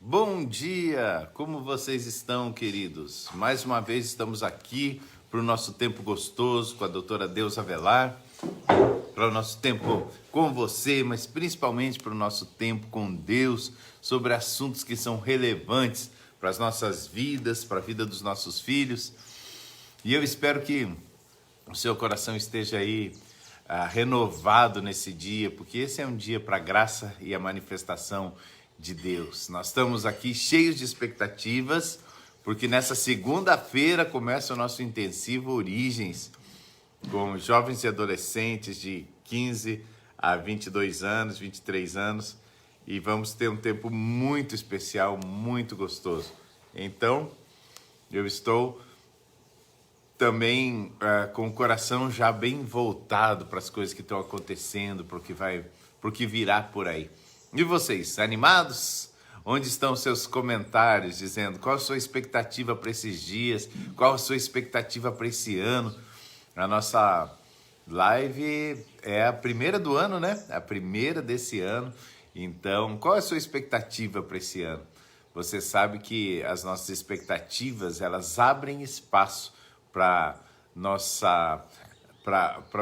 Bom dia! Como vocês estão, queridos? Mais uma vez estamos aqui para o nosso tempo gostoso com a doutora Deusa Avelar, para o nosso tempo com você, mas principalmente para o nosso tempo com Deus, sobre assuntos que são relevantes para as nossas vidas, para a vida dos nossos filhos. E eu espero que o seu coração esteja aí renovado nesse dia, porque esse é um dia para a graça e a manifestação de Deus. Nós estamos aqui cheios de expectativas, porque nessa segunda-feira começa o nosso intensivo Origens, com jovens e adolescentes de 15 a 22 anos, 23 anos, e vamos ter um tempo muito especial, muito gostoso. Então, eu estou também com o coração já bem voltado para as coisas que estão acontecendo, para o que virá por aí. E vocês, animados? Onde estão os seus comentários dizendo qual a sua expectativa para esses dias? Qual a sua expectativa para esse ano? A nossa live é a primeira do ano, né? A primeira desse ano. Então, qual é a sua expectativa para esse ano? Você sabe que as nossas expectativas, elas abrem espaço para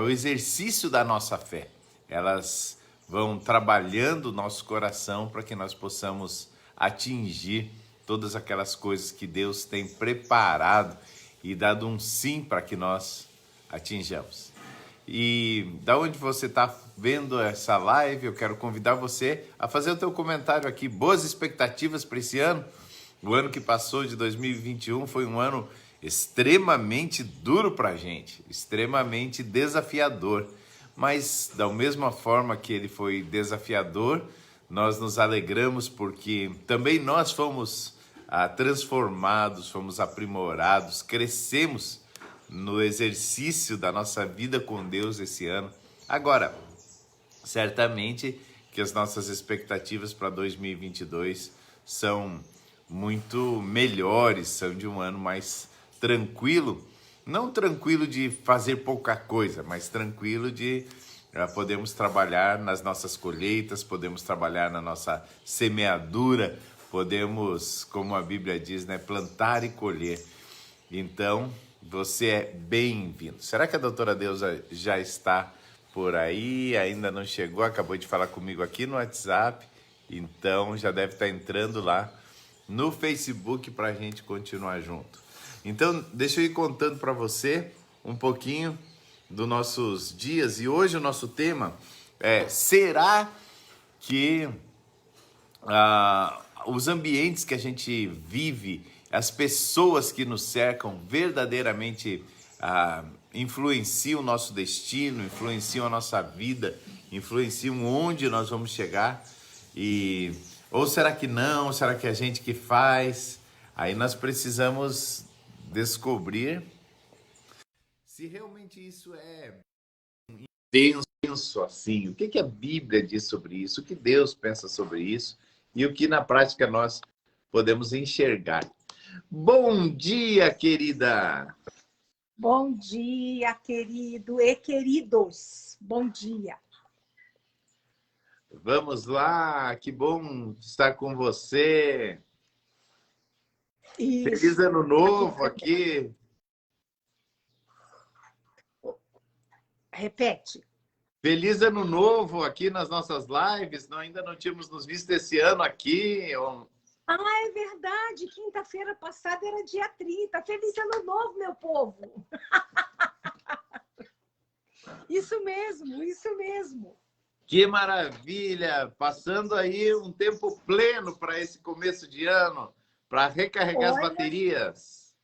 o exercício da nossa fé. Elas vão trabalhando o nosso coração para que nós possamos atingir todas aquelas coisas que Deus tem preparado e dado um sim para que nós atinjamos. E da onde você está vendo essa live, eu quero convidar você a fazer o teu comentário aqui. Boas expectativas para esse ano? O ano que passou de 2021 foi um ano extremamente duro para a gente, extremamente desafiador. Mas da mesma forma que ele foi desafiador, nós nos alegramos porque também nós fomos transformados, fomos aprimorados, crescemos no exercício da nossa vida com Deus esse ano. Agora, certamente que as nossas expectativas para 2022 são muito melhores, são de um ano mais tranquilo. Não tranquilo de fazer pouca coisa, mas tranquilo de podemos trabalhar nas nossas colheitas, podemos trabalhar na nossa semeadura, podemos, como a Bíblia diz, né, plantar e colher. Então, você é bem-vindo. Será que a doutora Deusa já está por aí? Ainda não chegou, acabou de falar comigo aqui no WhatsApp, então já deve estar entrando lá no Facebook para a gente continuar junto. Então, deixa eu ir contando para você um pouquinho dos nossos dias. E hoje o nosso tema é: será que os ambientes que a gente vive, as pessoas que nos cercam, verdadeiramente influenciam o nosso destino, influenciam a nossa vida, influenciam onde nós vamos chegar? Ou será que não? Será que é a gente que faz? Aí nós precisamos descobrir se realmente isso é intenso assim. O que a Bíblia diz sobre isso? O que Deus pensa sobre isso? E o que na prática nós podemos enxergar. Bom dia, querida! Bom dia, querido e queridos. Bom dia. Vamos lá, que bom estar com você. Isso. Feliz ano novo aqui. Repete. Feliz ano novo aqui nas nossas lives. Ainda não tínhamos nos visto esse ano aqui. É verdade. Quinta-feira passada era dia 30. Feliz ano novo, meu povo. Isso mesmo, isso mesmo. Que maravilha! Passando aí um tempo pleno para esse começo de ano, para recarregar as baterias.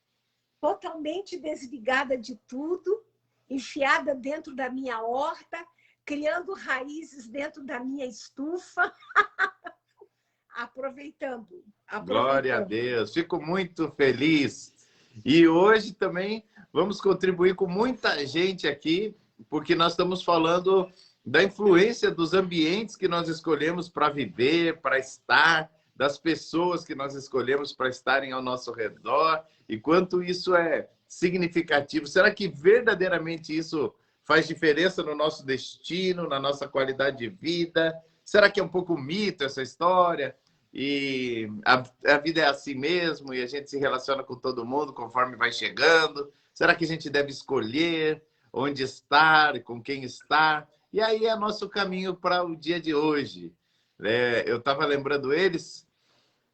Totalmente desligada de tudo, enfiada dentro da minha horta, criando raízes dentro da minha estufa. Aproveitando. Glória a Deus, fico muito feliz. E hoje também vamos contribuir com muita gente aqui, porque nós estamos falando da influência dos ambientes que nós escolhemos para viver, para estar, das pessoas que nós escolhemos para estarem ao nosso redor, e quanto isso é significativo. Será que verdadeiramente isso faz diferença no nosso destino, na nossa qualidade de vida? Será que é um pouco mito essa história? e a vida é assim mesmo e a gente se relaciona com todo mundo conforme vai chegando. Será que a gente deve escolher onde estar e com quem estar? E aí é nosso caminho para o dia de hoje. Eu estava lembrando eles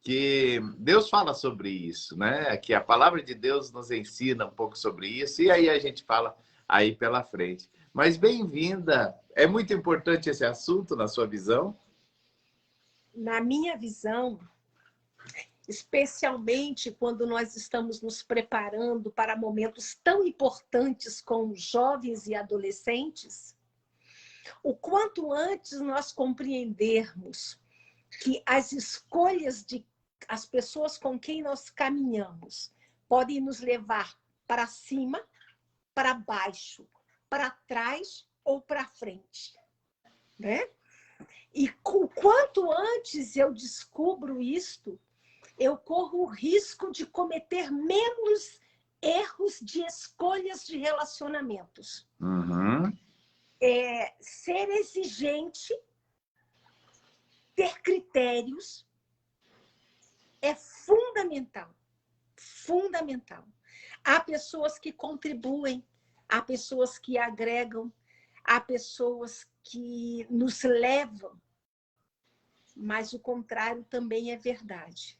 que Deus fala sobre isso, né? Que a palavra de Deus nos ensina um pouco sobre isso, e aí a gente fala aí pela frente. Mas bem-vinda! É muito importante esse assunto na sua visão? Na minha visão, especialmente quando nós estamos nos preparando para momentos tão importantes com jovens e adolescentes, o quanto antes nós compreendermos que as escolhas de as pessoas com quem nós caminhamos podem nos levar para cima, para baixo, para trás ou para frente, né? E o quanto antes eu descubro isto, eu corro o risco de cometer menos erros de escolhas de relacionamentos. Uhum. Ser exigente, ter critérios, é fundamental. Fundamental. Há pessoas que contribuem, há pessoas que agregam, há pessoas que nos levam, mas o contrário também é verdade.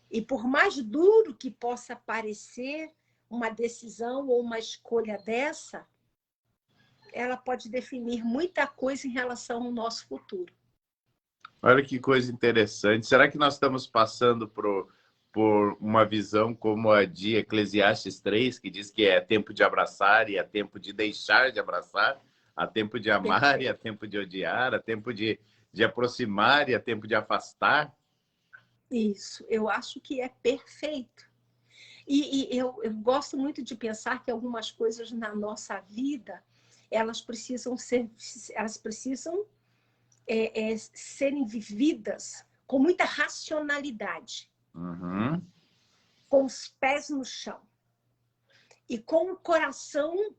E por mais duro que possa parecer uma decisão ou uma escolha dessa, ela pode definir muita coisa em relação ao nosso futuro. Olha que coisa interessante. Será que nós estamos passando por uma visão como a de Eclesiastes 3, que diz que é tempo de abraçar e é tempo de deixar de abraçar, há tempo de amar e há tempo de odiar, há tempo de aproximar e há tempo de afastar? Isso, eu acho que é perfeito. E eu gosto muito de pensar que algumas coisas na nossa vida, elas precisam serem vividas com muita racionalidade, Uhum. com os pés no chão e com o coração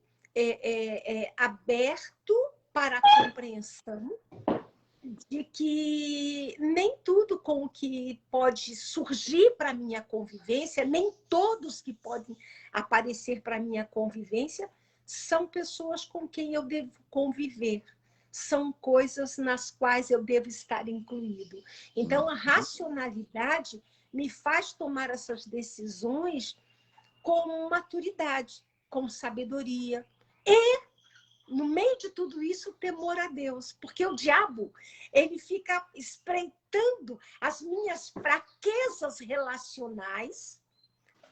aberto para a compreensão de que nem tudo com o que pode surgir para a minha convivência, nem todos que podem aparecer para a minha convivência são pessoas com quem eu devo conviver. São coisas nas quais eu devo estar incluído. Então, a racionalidade me faz tomar essas decisões com maturidade, com sabedoria. E, no meio de tudo isso, temor a Deus. Porque o diabo, ele fica espreitando as minhas fraquezas relacionais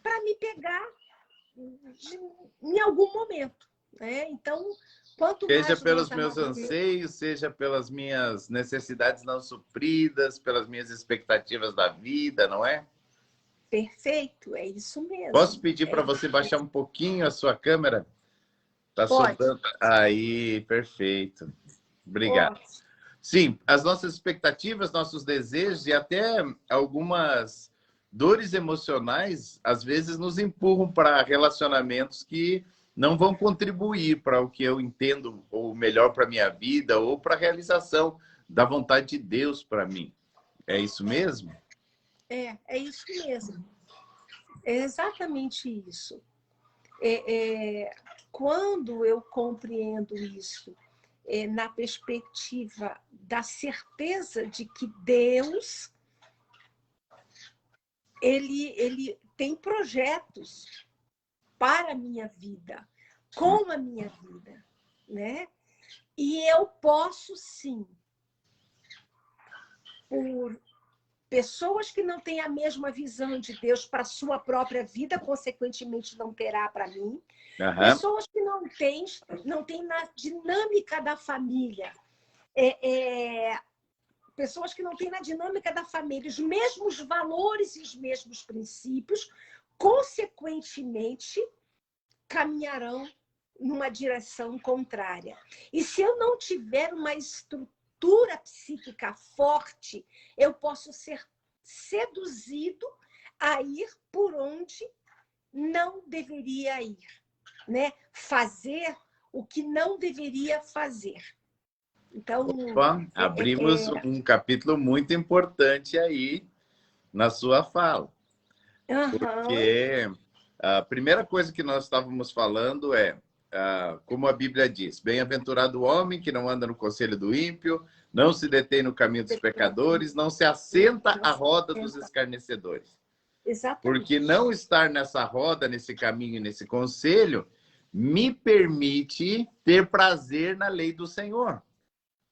para me pegar em algum momento, né? Então, quanto Seja mais pelos nós meus amadurecemos... anseios, seja pelas minhas necessidades não supridas, pelas minhas expectativas da vida, não é? Perfeito, é isso Posso mesmo. pedir para você baixar um pouquinho a sua câmera? Tá Pode. sobrando. Aí, perfeito. Obrigado. Ótimo. Sim, as nossas expectativas, nossos desejos e até algumas dores emocionais, às vezes nos empurram para relacionamentos que não vão contribuir para o que eu entendo ou melhor para a minha vida ou para a realização da vontade de Deus para mim. É isso mesmo? É isso mesmo. É exatamente isso. Quando eu compreendo isso na perspectiva da certeza de que Deus ele tem projetos para a minha vida, com a minha vida, né? E eu posso, sim, por pessoas que não têm a mesma visão de Deus para a sua própria vida, consequentemente não terá para mim. Aham. Pessoas que não têm na dinâmica da família, pessoas que não têm na dinâmica da família os mesmos valores e os mesmos princípios, consequentemente, caminharão numa direção contrária. E se eu não tiver uma estrutura psíquica forte, eu posso ser seduzido a ir por onde não deveria ir, né? Fazer o que não deveria fazer. Então, Opa, abrimos um capítulo muito importante aí na sua fala. Porque a primeira coisa que nós estávamos falando é, como a Bíblia diz, bem-aventurado o homem que não anda no conselho do ímpio, não se detém no caminho dos pecadores, não se assenta à roda dos escarnecedores. Exatamente. Porque não estar nessa roda, nesse caminho, nesse conselho, me permite ter prazer na lei do Senhor.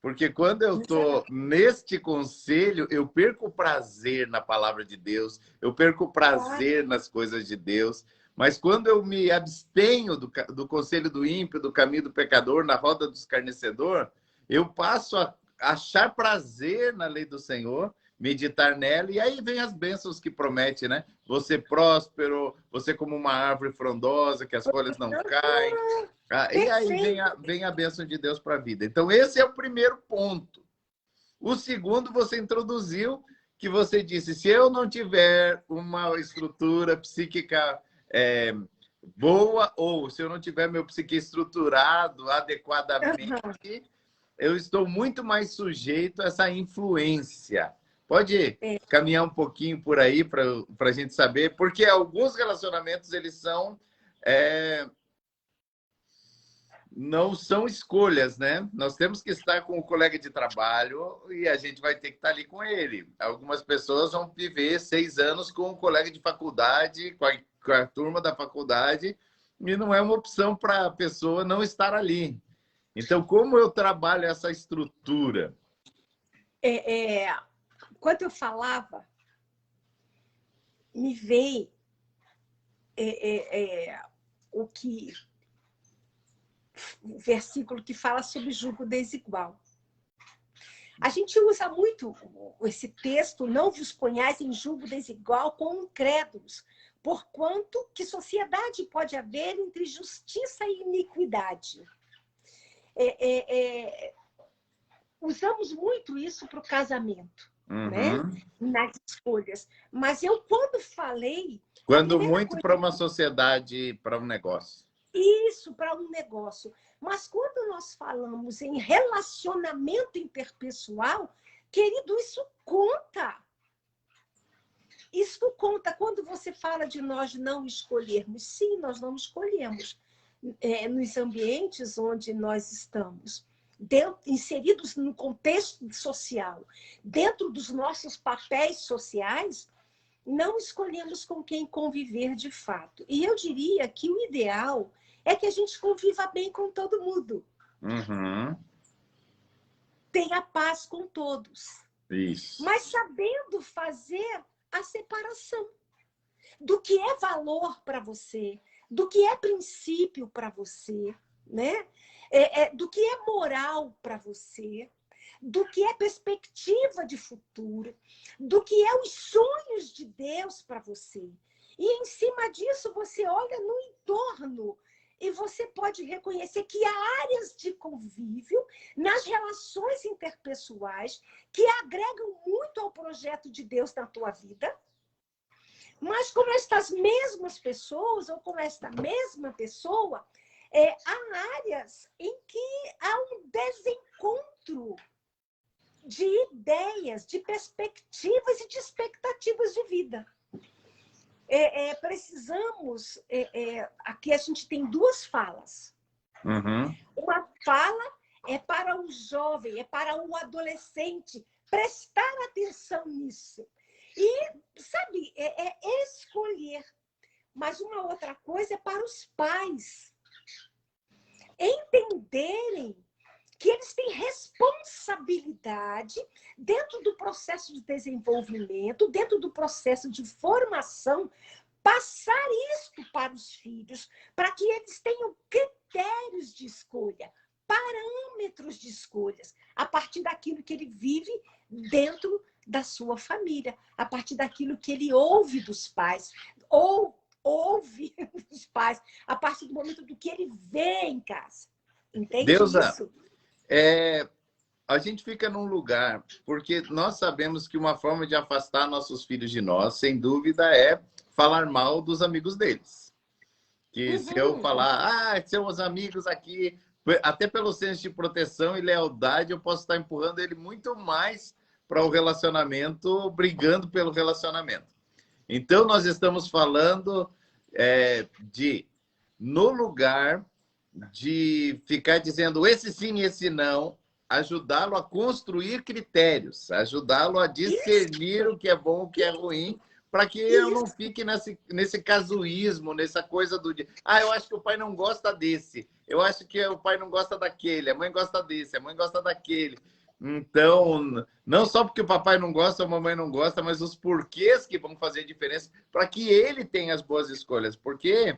Porque quando eu estou neste conselho, eu perco o prazer na palavra de Deus, eu perco o prazer nas coisas de Deus. Mas quando eu me abstenho do conselho do ímpio, do caminho do pecador, na roda do escarnecedor, eu passo a achar prazer na lei do Senhor, meditar nela, e aí vem as bênçãos que promete, né? Você próspero, você como uma árvore frondosa, que as folhas não caem. E aí vem a bênção de Deus para a vida. Então, esse é o primeiro ponto. O segundo, você introduziu, que você disse, se eu não tiver uma estrutura psíquica boa, ou se eu não tiver meu psique estruturado adequadamente, eu estou muito mais sujeito a essa influência. Pode caminhar um pouquinho por aí para a gente saber, porque alguns relacionamentos, eles são... não são escolhas, né? Nós temos que estar com o colega de trabalho e a gente vai ter que estar ali com ele. Algumas pessoas vão viver 6 anos com o colega de faculdade, com a turma da faculdade, e não é uma opção para a pessoa não estar ali. Então, como eu trabalho essa estrutura? Quando eu falava, me veio o versículo que fala sobre jugo desigual. A gente usa muito esse texto, não vos ponhais em jugo desigual com incrédulos, porquanto que sociedade pode haver entre justiça e iniquidade. Usamos muito isso para o casamento, né? Nas escolhas. Mas eu, quando falei... Quando muito para uma sociedade, para um negócio. Isso, para um negócio. Mas quando nós falamos em relacionamento interpessoal, querido, isso conta. Isso conta. Quando você fala de nós não escolhermos, sim, nós não escolhemos nos ambientes onde nós estamos, inseridos no contexto social, dentro dos nossos papéis sociais, não escolhemos com quem conviver de fato. E eu diria que o ideal é que a gente conviva bem com todo mundo. Tenha paz com todos. Isso. Mas sabendo fazer a separação do que é valor para você, do que é princípio para você, né? Do que é moral para você, do que é perspectiva de futuro, do que é os sonhos de Deus para você. E, em cima disso, você olha no entorno e você pode reconhecer que há áreas de convívio nas relações interpessoais que agregam muito ao projeto de Deus na tua vida, mas com estas mesmas pessoas ou com esta mesma pessoa, há áreas em que há um desencontro de ideias, de perspectivas e de expectativas de vida. Precisamos... aqui a gente tem 2 falas. Uma fala é para o jovem, é para o adolescente prestar atenção nisso. E, sabe, escolher. Mas uma outra coisa é para os pais entenderem que eles têm responsabilidade dentro do processo de desenvolvimento, dentro do processo de formação, passar isto para os filhos, para que eles tenham critérios de escolha, parâmetros de escolhas, a partir daquilo que ele vive dentro da sua família, a partir daquilo que ele ouve dos pais, ou ouve dos pais, a partir do momento do que ele vê em casa. Entende Deusa, isso? A gente fica num lugar, porque nós sabemos que uma forma de afastar nossos filhos de nós, sem dúvida, é falar mal dos amigos deles. Que se eu falar, seus amigos aqui até pelo senso de proteção e lealdade, eu posso estar empurrando ele muito mais para o relacionamento, brigando pelo relacionamento. Então, nós estamos falando no lugar de ficar dizendo esse sim, esse não, ajudá-lo a construir critérios, ajudá-lo a discernir o que é bom, o que é ruim, para que eu não fique nesse casuísmo, nessa coisa do dia. Eu acho que o pai não gosta desse, eu acho que o pai não gosta daquele, a mãe gosta desse, a mãe gosta daquele. Então, não só porque o papai não gosta, a mamãe não gosta, mas os porquês que vão fazer diferença para que ele tenha as boas escolhas. Porque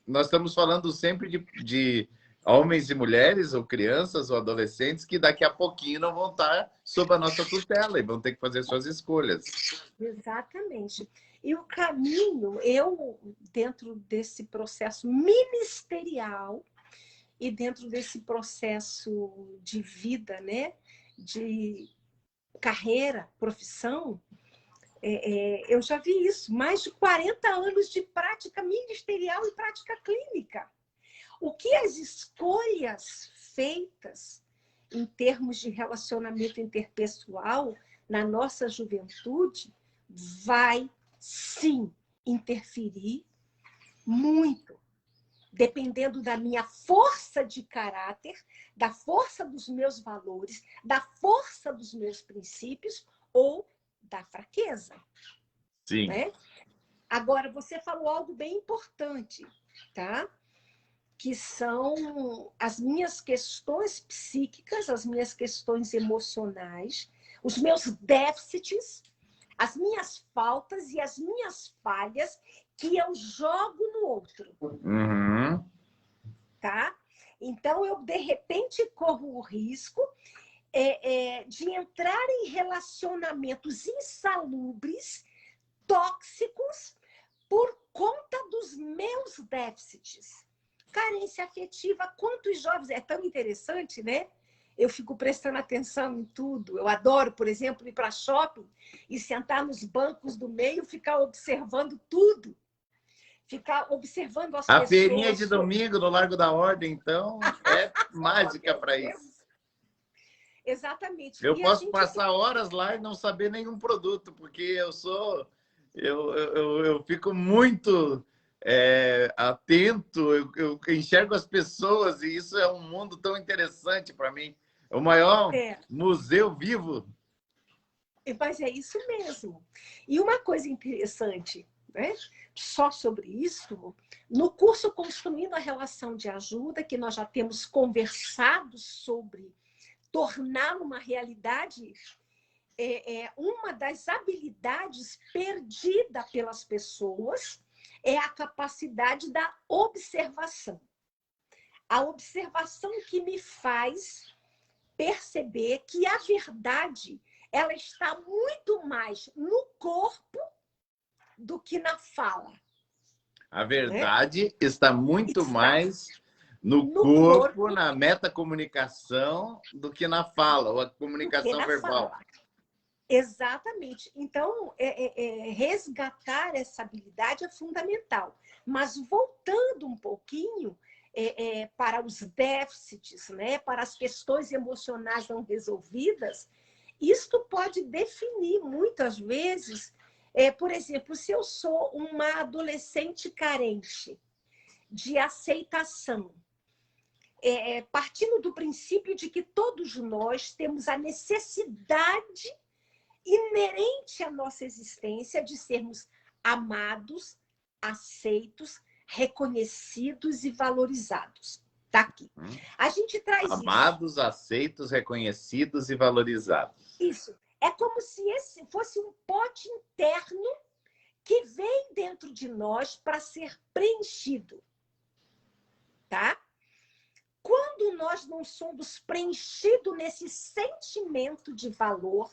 nós estamos falando sempre de homens e mulheres, ou crianças, ou adolescentes, que daqui a pouquinho não vão estar sob a nossa tutela e vão ter que fazer suas escolhas. Exatamente. E o caminho, dentro desse processo ministerial e dentro desse processo de vida, né, de carreira, profissão, eu já vi isso, mais de 40 anos de prática ministerial e prática clínica. O que as escolhas feitas em termos de relacionamento interpessoal na nossa juventude vai, sim, interferir muito, dependendo da minha força de caráter, da força dos meus valores, da força dos meus princípios ou da fraqueza. Sim. Né? Agora, você falou algo bem importante, tá? Que são as minhas questões psíquicas, as minhas questões emocionais, os meus déficits, as minhas faltas e as minhas falhas que eu jogo no outro. Uhum. Tá? Então, eu, de repente, corro o risco de entrar em relacionamentos insalubres, tóxicos, por conta dos meus déficits. Carência afetiva, quantos jovens... É tão interessante, né? Eu fico prestando atenção em tudo. Eu adoro, por exemplo, ir para shopping e sentar nos bancos do meio, ficar observando tudo. Ficar observando as pessoas. A feirinha de domingo no Largo da Ordem, então, é mágica para isso. Exatamente. Eu posso passar horas lá e não saber nenhum produto, porque eu fico muito atento, eu enxergo as pessoas e isso é um mundo tão interessante para mim. É o maior museu vivo. Mas é isso mesmo. E uma coisa interessante, né? Só sobre isso, no curso Construindo a Relação de Ajuda, que nós já temos conversado sobre tornar uma realidade, uma das habilidades perdida pelas pessoas é a capacidade da observação. A observação que me faz perceber que a verdade ela está muito mais no corpo do que na fala. A verdade está muito mais no corpo, na metacomunicação, do que na fala, ou a comunicação verbal. Fala. Exatamente. Então, resgatar essa habilidade é fundamental. Mas voltando um pouquinho para os déficits, né, para as questões emocionais não resolvidas, isto pode definir, muitas vezes, por exemplo, se eu sou uma adolescente carente de aceitação, partindo do princípio de que todos nós temos a necessidade inerente à nossa existência de sermos amados, aceitos, reconhecidos e valorizados. Está aqui. A gente traz amados, aceitos, reconhecidos e valorizados. Isso. É como se esse fosse um pote interno que vem dentro de nós para ser preenchido. Tá? Quando nós não somos preenchidos nesse sentimento de valor,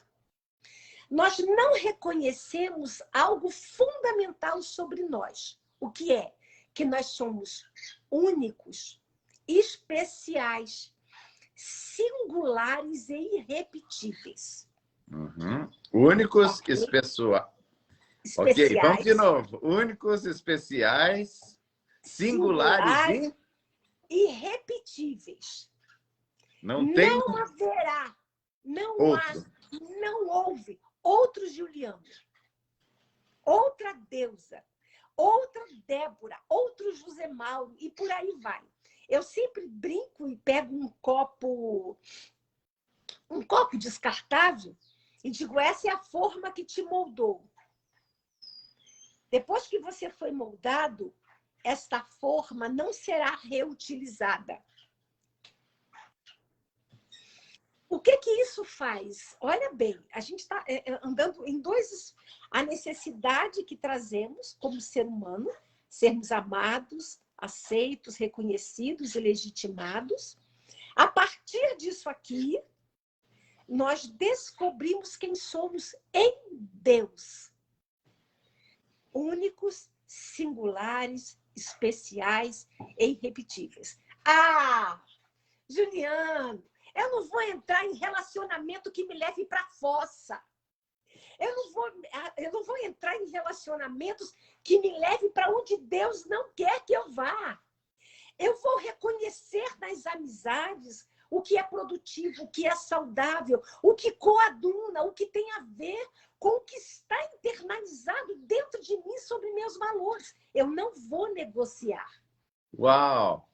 nós não reconhecemos algo fundamental sobre nós. O que é? Que nós somos únicos, especiais, singulares e irrepetíveis. Uhum. Únicos, especiais. Ok, vamos de novo. Únicos, especiais, singulares irrepetíveis. Não tem Não haverá, não outro. há, não houve outro Juliano, outra Deusa, outra Débora, outro José Mauro, e por aí vai. Eu sempre brinco e pego um copo descartável e digo, essa é a forma que te moldou. Depois que você foi moldado, esta forma não será reutilizada. O que isso faz? Olha bem, a gente está andando em dois... A necessidade que trazemos como ser humano, sermos amados, aceitos, reconhecidos e legitimados. A partir disso aqui, nós descobrimos quem somos em Deus. Únicos, singulares, especiais e irrepetíveis. Ah, Juliano, eu não vou entrar em relacionamento que me leve para a fossa. Eu não vou entrar em relacionamentos que me leve para onde Deus não quer que eu vá. Eu vou reconhecer nas amizades o que é produtivo, o que é saudável, o que coaduna, o que tem a ver com o que está internalizado dentro de mim sobre meus valores. Eu não vou negociar. Uau!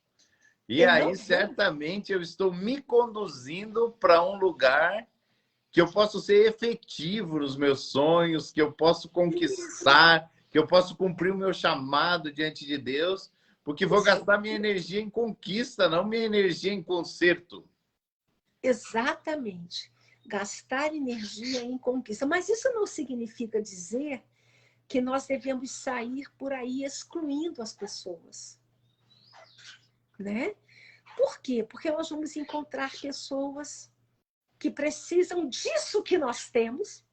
E Eu aí, não vou. certamente, eu estou me conduzindo para um lugar que eu posso ser efetivo nos meus sonhos, que eu posso conquistar, que eu posso cumprir o meu chamado diante de Deus, porque vou gastar minha energia em conquista, não minha energia em conserto. Exatamente. Gastar energia em conquista. Mas isso não significa dizer que nós devemos sair por aí excluindo as pessoas. Né? Por quê? Porque nós vamos encontrar pessoas que precisam disso que nós temos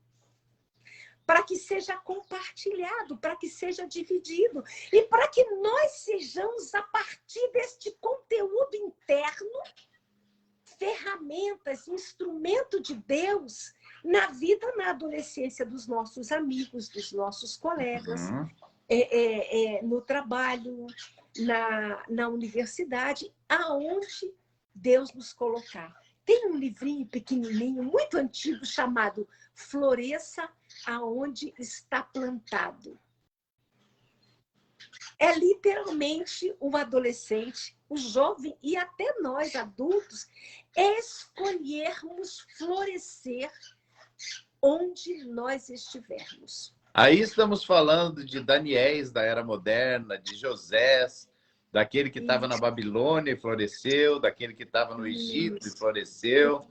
para que seja compartilhado, para que seja dividido e para que nós sejamos, a partir deste conteúdo interno, ferramentas, instrumento de Deus na vida, na adolescência dos nossos amigos, dos nossos colegas, no trabalho, na universidade, aonde Deus nos colocar. Tem um livrinho pequenininho, muito antigo, chamado Floresça Aonde Está Plantado. É literalmente o adolescente, o jovem e até nós, adultos, escolhermos florescer onde nós estivermos. Aí estamos falando de Daniéis da Era Moderna, de Josés, daquele que estava na Babilônia e floresceu, daquele que estava no Egito e floresceu,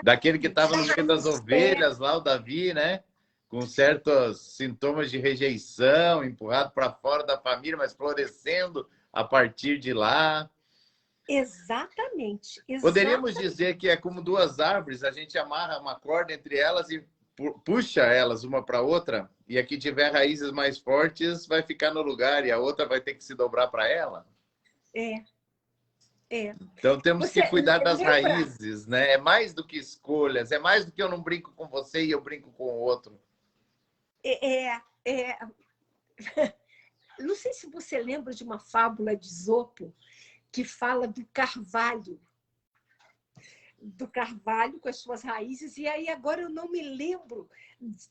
daquele que estava no meio das ovelhas, lá o Davi, né? Com certos sintomas de rejeição, empurrado para fora da família, mas florescendo a partir de lá. Exatamente. Poderíamos dizer que é como duas árvores, a gente amarra uma corda entre elas e puxa elas uma para outra, e a que tiver raízes mais fortes vai ficar no lugar e a outra vai ter que se dobrar para ela. Então temos que cuidar das raízes, né? É mais do que escolhas, é mais do que eu não brinco com você e eu brinco com o outro. Não sei se você lembra de uma fábula de Esopo que fala do carvalho com as suas raízes, e aí agora eu não me lembro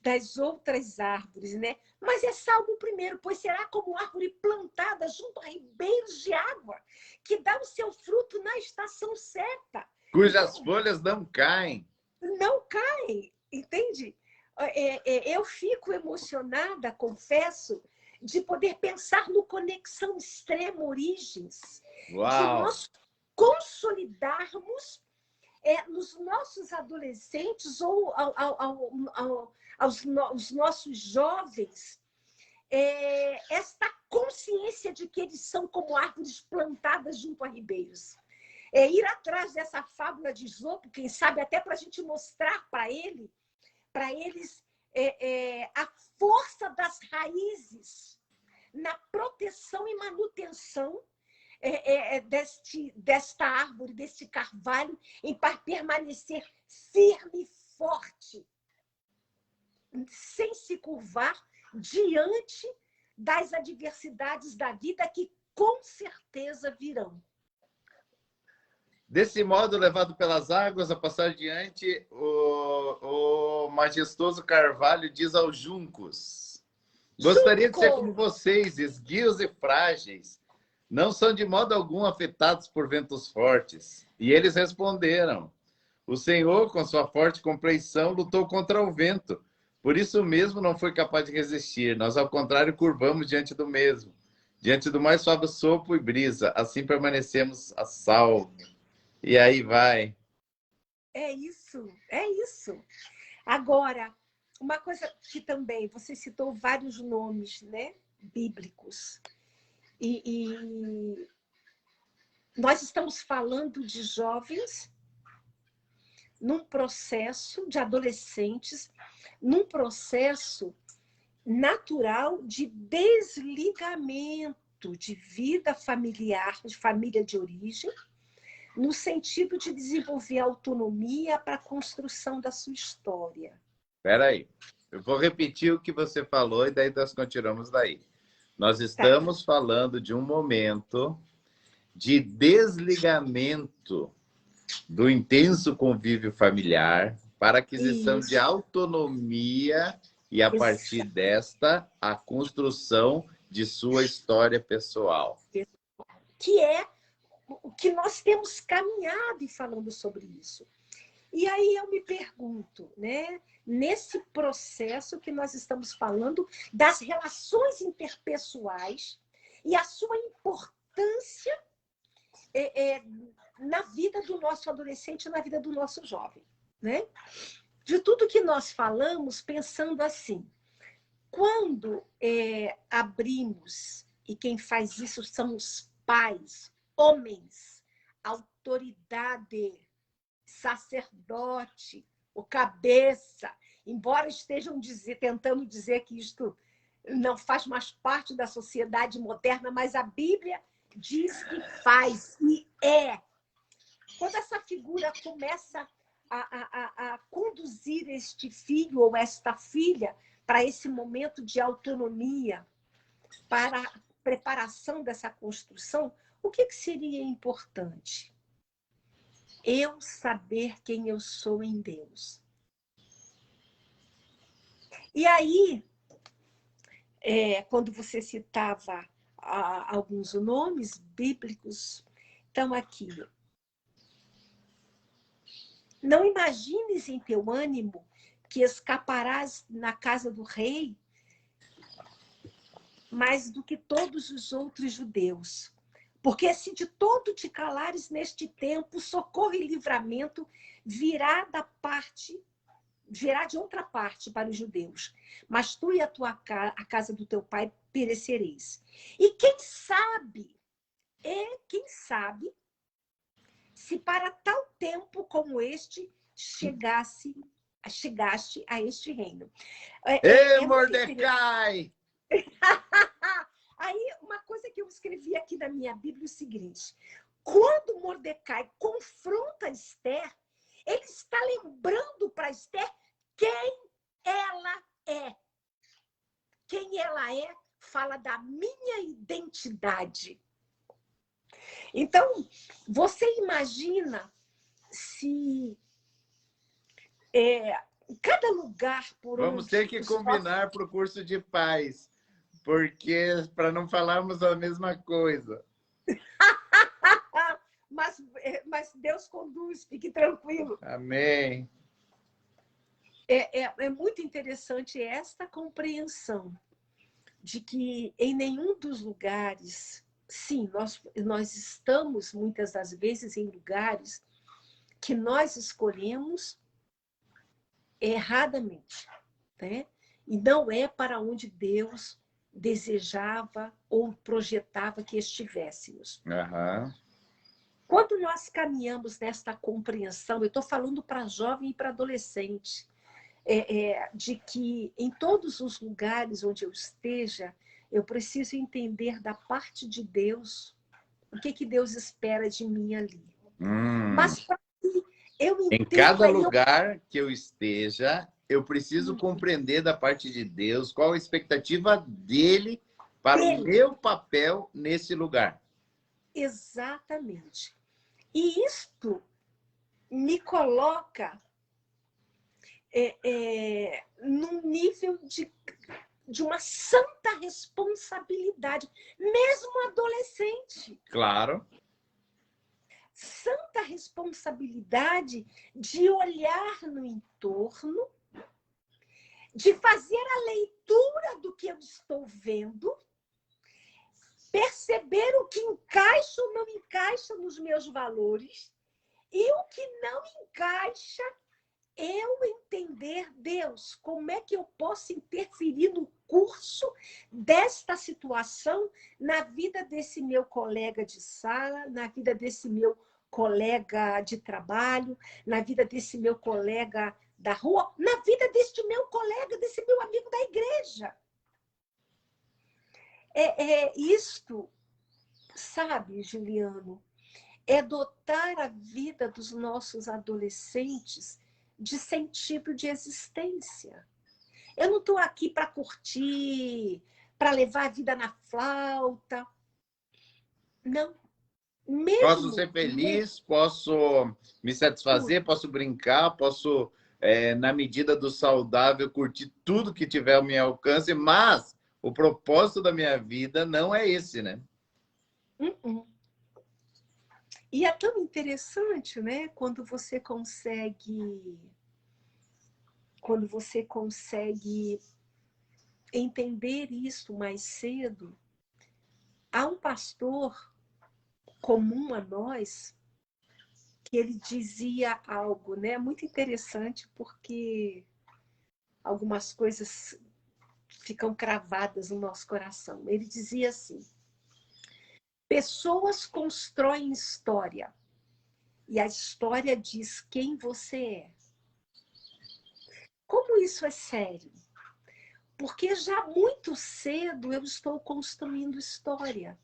das outras árvores, né? Mas é Salmo 1, pois será como árvore plantada junto a ribeiros de água, que dá o seu fruto na estação certa. Cujas folhas não caem. Não caem, entende? Eu fico emocionada, confesso, de poder pensar no Conexão Extrema Origens, Uau. de nós consolidarmos nos nossos adolescentes ou aos nossos jovens esta consciência de que eles são como árvores plantadas junto a ribeiros. Ir atrás dessa fábula de Esopo, quem sabe até para a gente mostrar para eles a força das raízes na proteção e manutenção desta árvore, deste carvalho, em permanecer firme e forte, sem se curvar diante das adversidades da vida que com certeza virão. Desse modo, levado pelas águas, a passar diante, o majestoso carvalho diz aos juncos: gostaria de ser como vocês, esguios e frágeis. Não são de modo algum afetados por ventos fortes. E eles responderam: o Senhor, com sua forte compreensão, lutou contra o vento. Por isso mesmo não foi capaz de resistir. Nós, ao contrário, curvamos diante do mesmo. Diante do mais suave sopro e brisa. Assim permanecemos a salvo. E aí vai. É isso, é isso. Agora, uma coisa que também, você citou vários nomes, né, bíblicos. E nós estamos falando de jovens num processo de adolescentes, num processo natural de desligamento de vida familiar, de família de origem, no sentido de desenvolver autonomia para a construção da sua história. Espera aí. Eu vou repetir o que você falou e daí nós continuamos daí. Nós estamos falando de um momento de desligamento do intenso convívio familiar para aquisição de autonomia e, a partir desta, a construção de sua história pessoal. Que é o que nós temos caminhado e falando sobre isso. E aí eu me pergunto, né, nesse processo que nós estamos falando das relações interpessoais e a sua importância na vida do nosso adolescente, na vida do nosso jovem, né? De tudo que nós falamos, pensando assim, quando abrimos, e quem faz isso são os pais, homens, autoridade, sacerdote, o cabeça, embora estejam tentando dizer que isto não faz mais parte da sociedade moderna, mas a Bíblia diz que faz, e é. Quando essa figura começa a conduzir este filho ou esta filha para esse momento de autonomia, para a preparação dessa construção, o que seria importante? Eu saber quem eu sou em Deus. E aí, quando você citava alguns nomes bíblicos, estão aqui. Não imagines em teu ânimo que escaparás na casa do rei mais do que todos os outros judeus. Porque se de todo te calares neste tempo, socorro e livramento virá de outra parte para os judeus. Mas tu e a casa do teu pai perecereis. E quem sabe, se para tal tempo como este chegaste a este reino. Ei, Mordecai! Aí, uma coisa que eu escrevi aqui na minha Bíblia é o seguinte: quando Mordecai confronta Esther, ele está lembrando para Esther quem ela é. Quem ela é fala da minha identidade. Então, você imagina se cada lugar por onde... Vamos ter que combinar para o curso de paz, porque para não falarmos a mesma coisa. mas Deus conduz, fique tranquilo. Amém. É muito interessante esta compreensão de que em nenhum dos lugares, sim, nós estamos muitas das vezes em lugares que nós escolhemos erradamente, né? E não é para onde Deus desejava ou projetava que estivéssemos. Uhum. Quando nós caminhamos nesta compreensão, eu estou falando para jovem e para adolescente, de que em todos os lugares onde eu esteja, eu preciso entender da parte de Deus o que Deus espera de mim ali. Mas para que eu entenda... Em cada lugar que eu esteja, eu preciso compreender da parte de Deus qual a expectativa dele para o meu papel nesse lugar. Exatamente. E isto me coloca num nível de uma santa responsabilidade, mesmo adolescente. Claro. Santa responsabilidade de olhar no entorno, de fazer a leitura do que eu estou vendo, perceber o que encaixa ou não encaixa nos meus valores e o que não encaixa, eu entender, Deus, como é que eu posso interferir no curso desta situação na vida desse meu colega de sala, na vida desse meu colega de trabalho, na vida desse meu colega da rua, na vida deste meu colega, desse meu amigo da igreja. Isto, sabe, Juliano, é dotar a vida dos nossos adolescentes de sentido de existência. Eu não estou aqui para curtir, para levar a vida na flauta. Não. Posso ser feliz, posso me satisfazer, posso brincar, posso, na medida do saudável, curtir tudo que tiver ao meu alcance, mas o propósito da minha vida não é esse, né? E é tão interessante, né? Quando você consegue entender isso mais cedo. Há um pastor comum a nós que ele dizia algo, né, muito interessante, porque algumas coisas ficam cravadas no nosso coração. Ele dizia assim: pessoas constroem história e a história diz quem você é. Como isso é sério? Porque já muito cedo eu estou construindo história.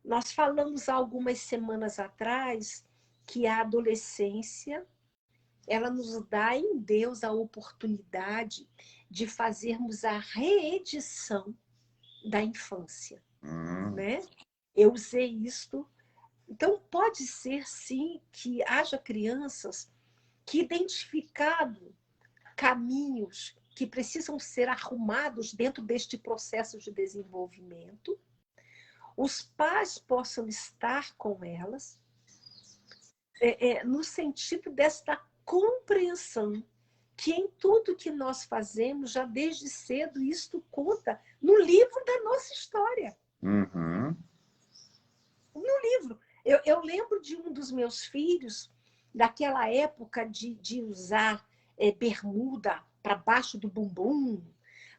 Nós falamos há algumas semanas atrás que a adolescência, ela nos dá em Deus a oportunidade de fazermos a reedição da infância, né? Eu usei isto. Então, pode ser, sim, que haja crianças que, identificado caminhos que precisam ser arrumados dentro deste processo de desenvolvimento, os pais possam estar com elas no sentido desta compreensão que em tudo que nós fazemos, já desde cedo, isto conta no livro da nossa história. Uhum. No livro. Eu lembro de um dos meus filhos, daquela época de usar bermuda para baixo do bumbum,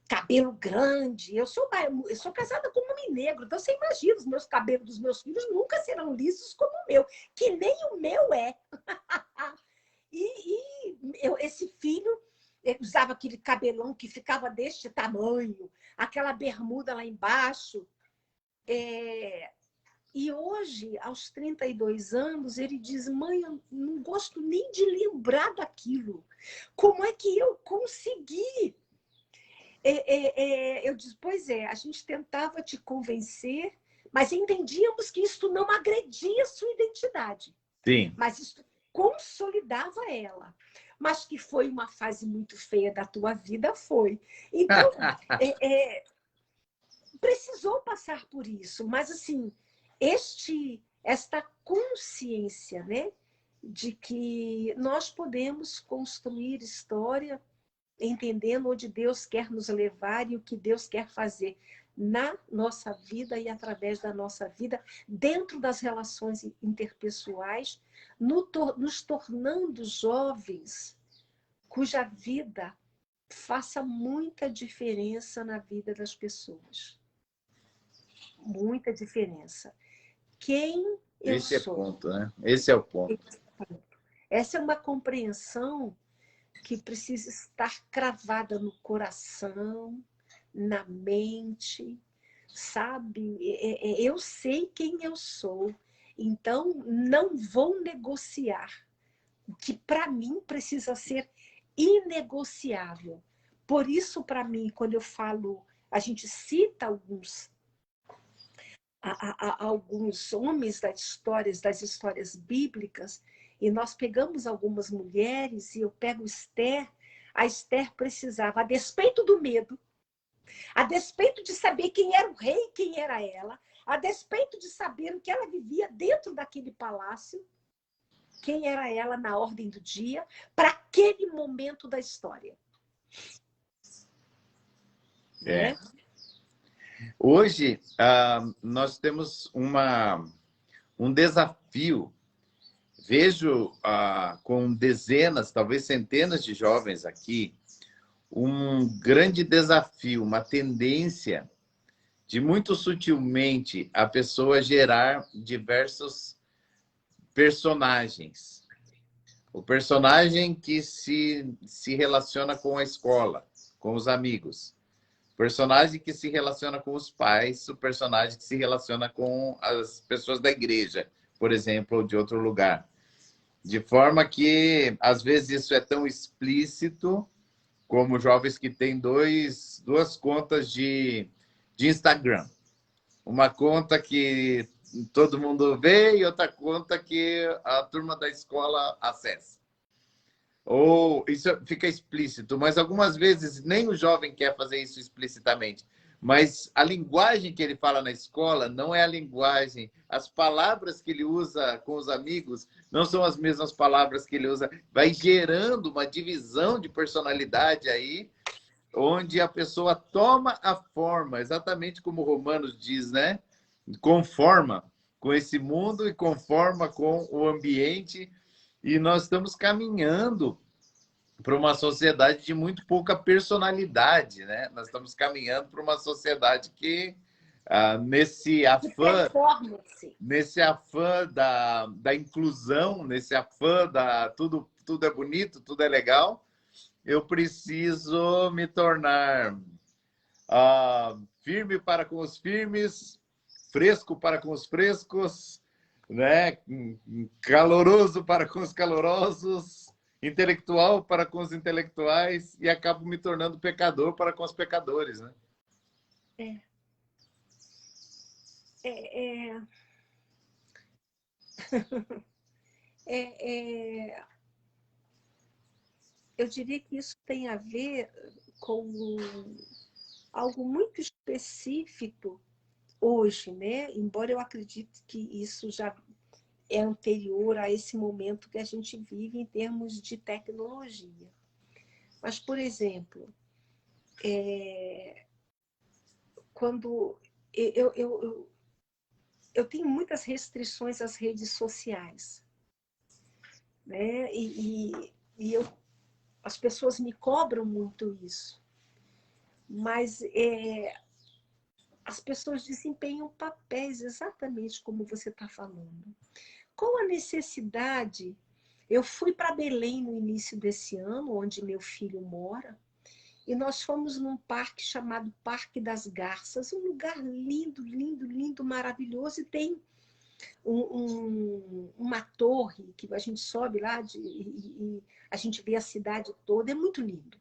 cabelo grande. Eu sou casada com um homem negro, então você imagina, os meus cabelos dos meus filhos nunca serão lisos como o meu, que nem o meu é. Esse filho usava aquele cabelão que ficava deste tamanho, aquela bermuda lá embaixo. E hoje, aos 32 anos, ele diz: mãe, eu não gosto nem de lembrar daquilo. Como é que eu consegui? Eu disse: pois é, a gente tentava te convencer, mas entendíamos que isso não agredia a sua identidade. Sim. Mas isso consolidava ela. Mas que foi uma fase muito feia da tua vida, foi. Então, precisou passar por isso. Mas, assim, esta consciência, né, de que nós podemos construir história entendendo onde Deus quer nos levar e o que Deus quer fazer na nossa vida e através da nossa vida, dentro das relações interpessoais, nos tornando jovens cuja vida faça muita diferença na vida das pessoas. Muita diferença. Quem eu Esse sou. É o ponto, né? Esse é o ponto. Essa é uma compreensão que precisa estar cravada no coração, na mente, sabe? Eu sei quem eu sou, então não vou negociar. O que para mim precisa ser inegociável. Por isso, para mim, quando eu falo, a gente cita alguns homens das histórias bíblicas, e nós pegamos algumas mulheres, e eu pego Esther. A Esther precisava, a despeito do medo, a despeito de saber quem era o rei, quem era ela, a despeito de saber o que ela vivia dentro daquele palácio, quem era ela na ordem do dia, para aquele momento da história. É. Hoje, nós temos um desafio. Vejo com dezenas, talvez centenas de jovens aqui, um grande desafio, uma tendência de muito sutilmente a pessoa gerar diversos personagens. O personagem que se relaciona com a escola, com os amigos. O personagem que se relaciona com os pais, o personagem que se relaciona com as pessoas da igreja, por exemplo, ou de outro lugar. De forma que, às vezes, isso é tão explícito como jovens que têm duas contas de Instagram. Uma conta que todo mundo vê e outra conta que a turma da escola acessa. Ou isso fica explícito, mas algumas vezes nem o jovem quer fazer isso explicitamente. Mas a linguagem que ele fala na escola não é a linguagem. As palavras que ele usa com os amigos não são as mesmas palavras que ele usa. Vai gerando uma divisão de personalidade aí, onde a pessoa toma a forma, exatamente como Romanos diz, né? Conforma com esse mundo e conforma com o ambiente. E nós estamos caminhando para uma sociedade de muito pouca personalidade, né? Nós estamos caminhando para uma sociedade que, nesse afã da inclusão, nesse afã da tudo é bonito, tudo é legal, eu preciso me tornar firme para com os firmes, fresco para com os frescos, né? Caloroso para com os calorosos, intelectual para com os intelectuais, e acabo me tornando pecador para com os pecadores, né? Eu diria que isso tem a ver com algo muito específico hoje, né? Embora eu acredite que isso já é anterior a esse momento que a gente vive em termos de tecnologia. Mas, por exemplo, quando eu tenho muitas restrições às redes sociais, né? As pessoas me cobram muito isso. Mas as pessoas desempenham papéis exatamente como você está falando. Qual a necessidade? Eu fui para Belém no início desse ano, onde meu filho mora, e nós fomos num parque chamado Parque das Garças, um lugar lindo, lindo, lindo, maravilhoso, e tem uma torre que a gente sobe lá e a gente vê a cidade toda, é muito lindo.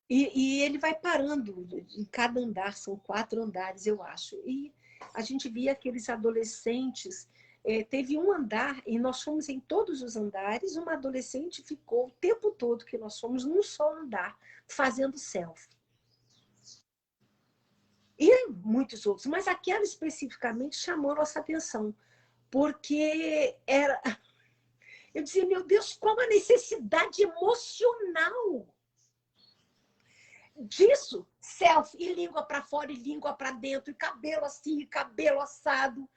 E ele vai parando em cada andar, são 4 andares, eu acho. E a gente via aqueles adolescentes. Teve um andar, e nós fomos em todos os andares, uma adolescente ficou o tempo todo que nós fomos num só andar, fazendo selfie. E muitos outros, mas aquela especificamente chamou a nossa atenção, porque era... Eu dizia, meu Deus, qual a necessidade emocional disso? Selfie, e língua para fora, e língua para dentro, e cabelo assim, e cabelo assado.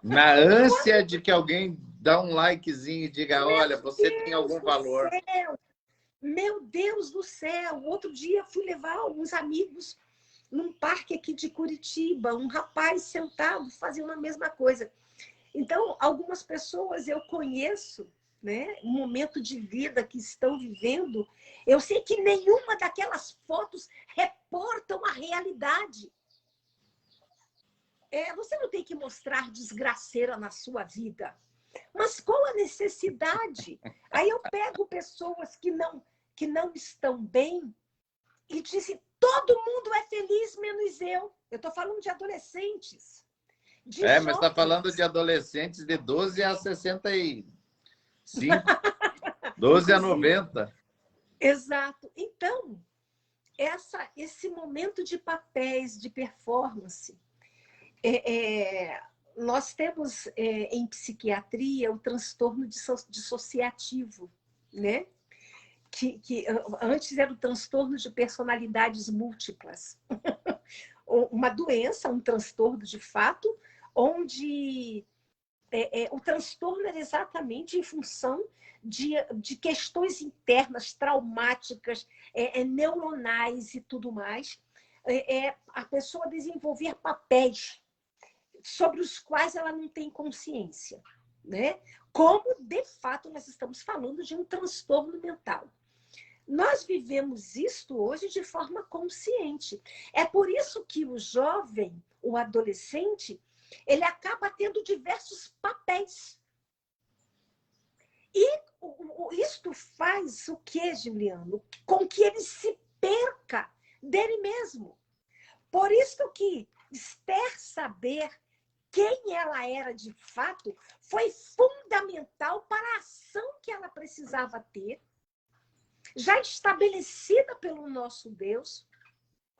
Na ânsia de que alguém dá um likezinho e diga, olha, você tem algum valor. Meu Deus do céu! Outro dia fui levar alguns amigos num parque aqui de Curitiba, um rapaz sentado fazendo a mesma coisa. Então, algumas pessoas eu conheço, né, um momento de vida que estão vivendo, eu sei que nenhuma daquelas fotos reportam a realidade. Você não tem que mostrar desgraceira na sua vida. Mas qual a necessidade? Aí eu pego pessoas que não estão bem e dizem, Todo mundo é feliz, menos eu. Eu estou falando de adolescentes. De Mas está falando de adolescentes de 12 a 65, 12 a 90. Exato. Então, esse momento de papéis, de performance, nós temos em psiquiatria o transtorno dissociativo, né? Que antes era o transtorno de personalidades múltiplas. Uma doença, um transtorno de fato, onde o transtorno era exatamente em função de questões internas, traumáticas, neuronais e tudo mais. A pessoa desenvolver papéis sobre os quais ela não tem consciência, né? Como, de fato, nós estamos falando de um transtorno mental. Nós vivemos isto hoje de forma consciente. É por isso que o jovem, o adolescente, ele acaba tendo diversos papéis. E isto faz o quê, Juliano? Com que ele se perca dele mesmo. Por isso que Esther saber quem ela era de fato foi fundamental para a ação que ela precisava ter, já estabelecida pelo nosso Deus,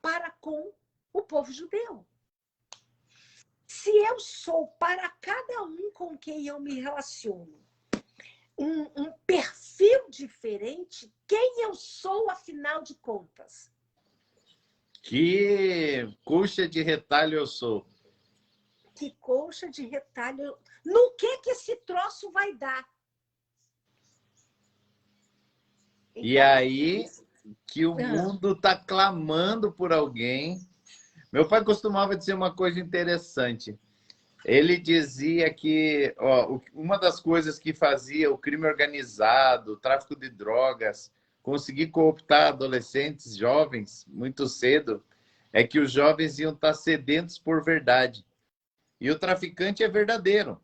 para com o povo judeu. Se eu sou para cada um com quem eu me relaciono um perfil diferente, quem eu sou, afinal de contas? Que coxa de retalho eu sou. Que coxa de retalho. No que esse troço vai dar? Então, e aí que o mundo está clamando por alguém. Meu pai costumava dizer uma coisa interessante. Ele dizia que uma das coisas que fazia o crime organizado, o tráfico de drogas, conseguir cooptar adolescentes, jovens, muito cedo, é que os jovens iam estar sedentos por verdade. E o traficante é verdadeiro.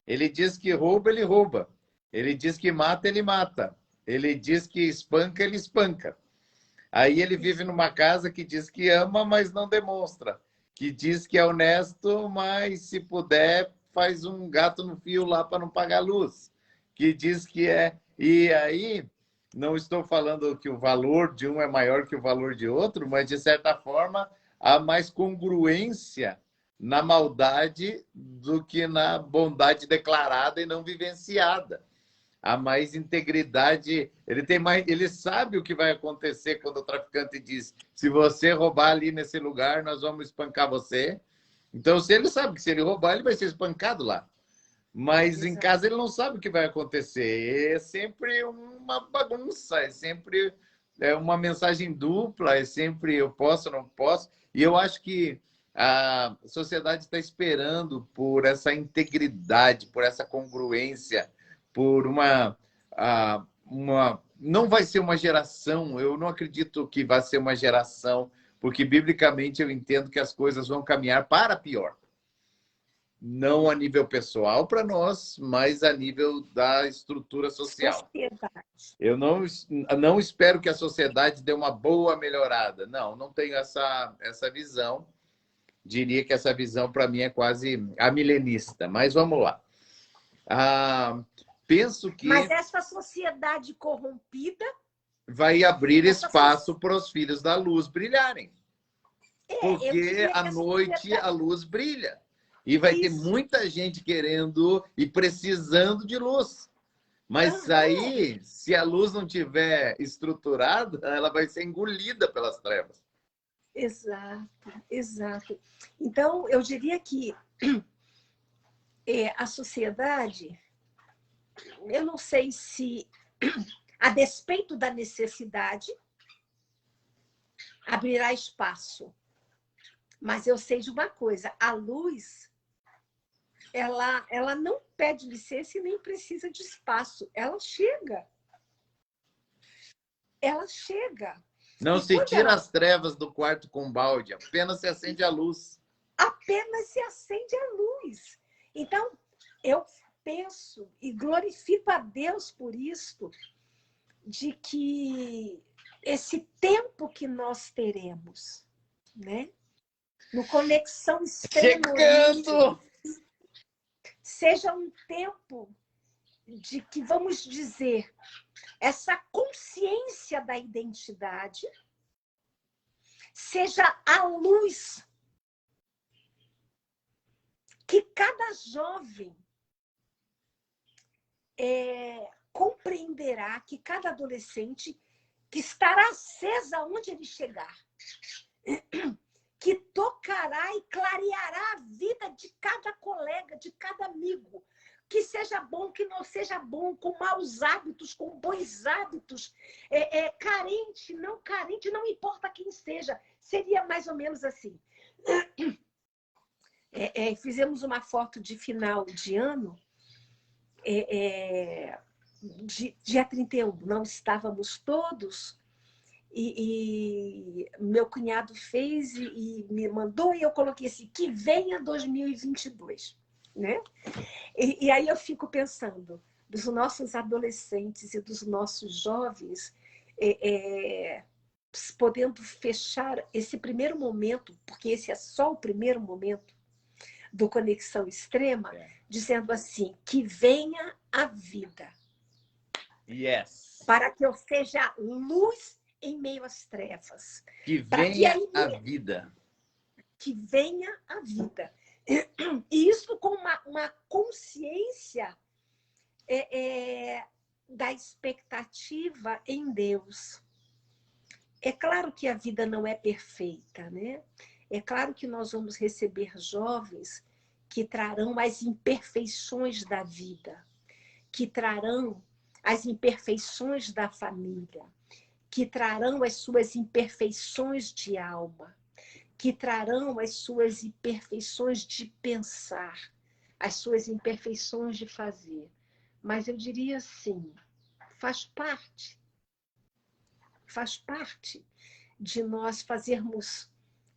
Ele diz que rouba, ele rouba. Ele diz que mata, ele mata. Ele diz que espanca, ele espanca. Aí ele vive numa casa que diz que ama, mas não demonstra. Que diz que é honesto, mas se puder, faz um gato no fio lá para não pagar a luz. Que diz que é... E aí, não estou falando que o valor de um é maior que o valor de outro, mas, de certa forma, há mais congruência na maldade do que na bondade declarada e não vivenciada. Há mais integridade, ele sabe o que vai acontecer quando o traficante diz: se você roubar ali nesse lugar, nós vamos espancar você. Então, se ele sabe que se ele roubar, ele vai ser espancado lá. Mas em casa ele não sabe o que vai acontecer. É sempre uma bagunça, é sempre uma mensagem dupla, é sempre eu posso, não posso. E eu acho que a sociedade está esperando por essa integridade, por essa congruência, por uma... Não vai ser uma geração, eu não acredito que vai ser uma geração, porque biblicamente eu entendo que as coisas vão caminhar para pior. Não a nível pessoal para nós, mas a nível da estrutura social. Eu não espero que a sociedade dê uma boa melhorada. Não tenho essa visão. Diria que essa visão, para mim, é quase amilenista. Mas vamos lá. Penso que... Mas essa sociedade corrompida... vai abrir espaço para os filhos da luz brilharem. Porque à noite a luz brilha. E vai ter muita gente querendo e precisando de luz. Mas aí, se a luz não tiver estruturada, ela vai ser engolida pelas trevas. Exato. Então, eu diria que a sociedade, eu não sei se, a despeito da necessidade, abrirá espaço. Mas eu sei de uma coisa, a luz... Ela não pede licença e nem precisa de espaço. Ela chega. Não se tira as trevas do quarto com balde, apenas se acende a luz. Apenas se acende a luz. Então, eu penso e glorifico a Deus por isto, de que esse tempo que nós teremos, né? No Conexão Extrema Chegando! seja um tempo de que, vamos dizer, essa consciência da identidade seja a luz que cada jovem compreenderá, que cada adolescente que estará acesa onde ele chegar, que tocará e clareará a vida de cada colega, de cada amigo, que seja bom, que não seja bom, com maus hábitos, com bons hábitos, carente, não importa quem seja, seria mais ou menos assim. Fizemos uma foto de final de ano, dia 31, não estávamos todos, e meu cunhado fez e me mandou, e eu coloquei assim, que venha 2022, né? E aí eu fico pensando, dos nossos adolescentes e dos nossos jovens, podendo fechar esse primeiro momento, porque esse é só o primeiro momento do Conexão Extrema, dizendo assim, que venha a vida. Yes. Para que eu seja luz em meio às trevas. Que venha a vida. Que venha a vida. E isso com uma consciência da expectativa em Deus. É claro que a vida não é perfeita, né? É claro que nós vamos receber jovens que trarão as imperfeições da vida, que trarão as imperfeições da família, que trarão as suas imperfeições de alma, que trarão as suas imperfeições de pensar, as suas imperfeições de fazer. Mas eu diria assim, faz parte de nós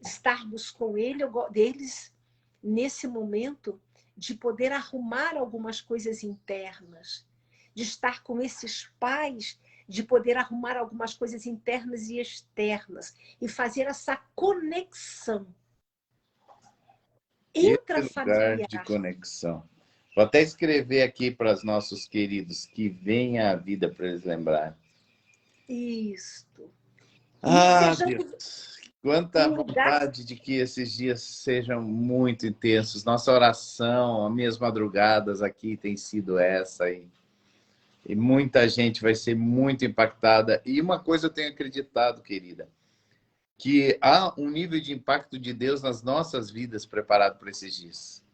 estarmos com eles nesse momento de poder arrumar algumas coisas internas, de estar com esses pais, de poder arrumar algumas coisas internas e externas e fazer essa conexão intrafamiliar. Lugar de conexão. Vou até escrever aqui para os nossos queridos que venha a vida para eles lembrarem. Isto. Deus. Quanta vontade de que esses dias sejam muito intensos. Nossa oração, as minhas madrugadas aqui tem sido essa. E muita gente vai ser muito impactada. E uma coisa eu tenho acreditado, querida, que há um nível de impacto de Deus nas nossas vidas preparado para esses dias.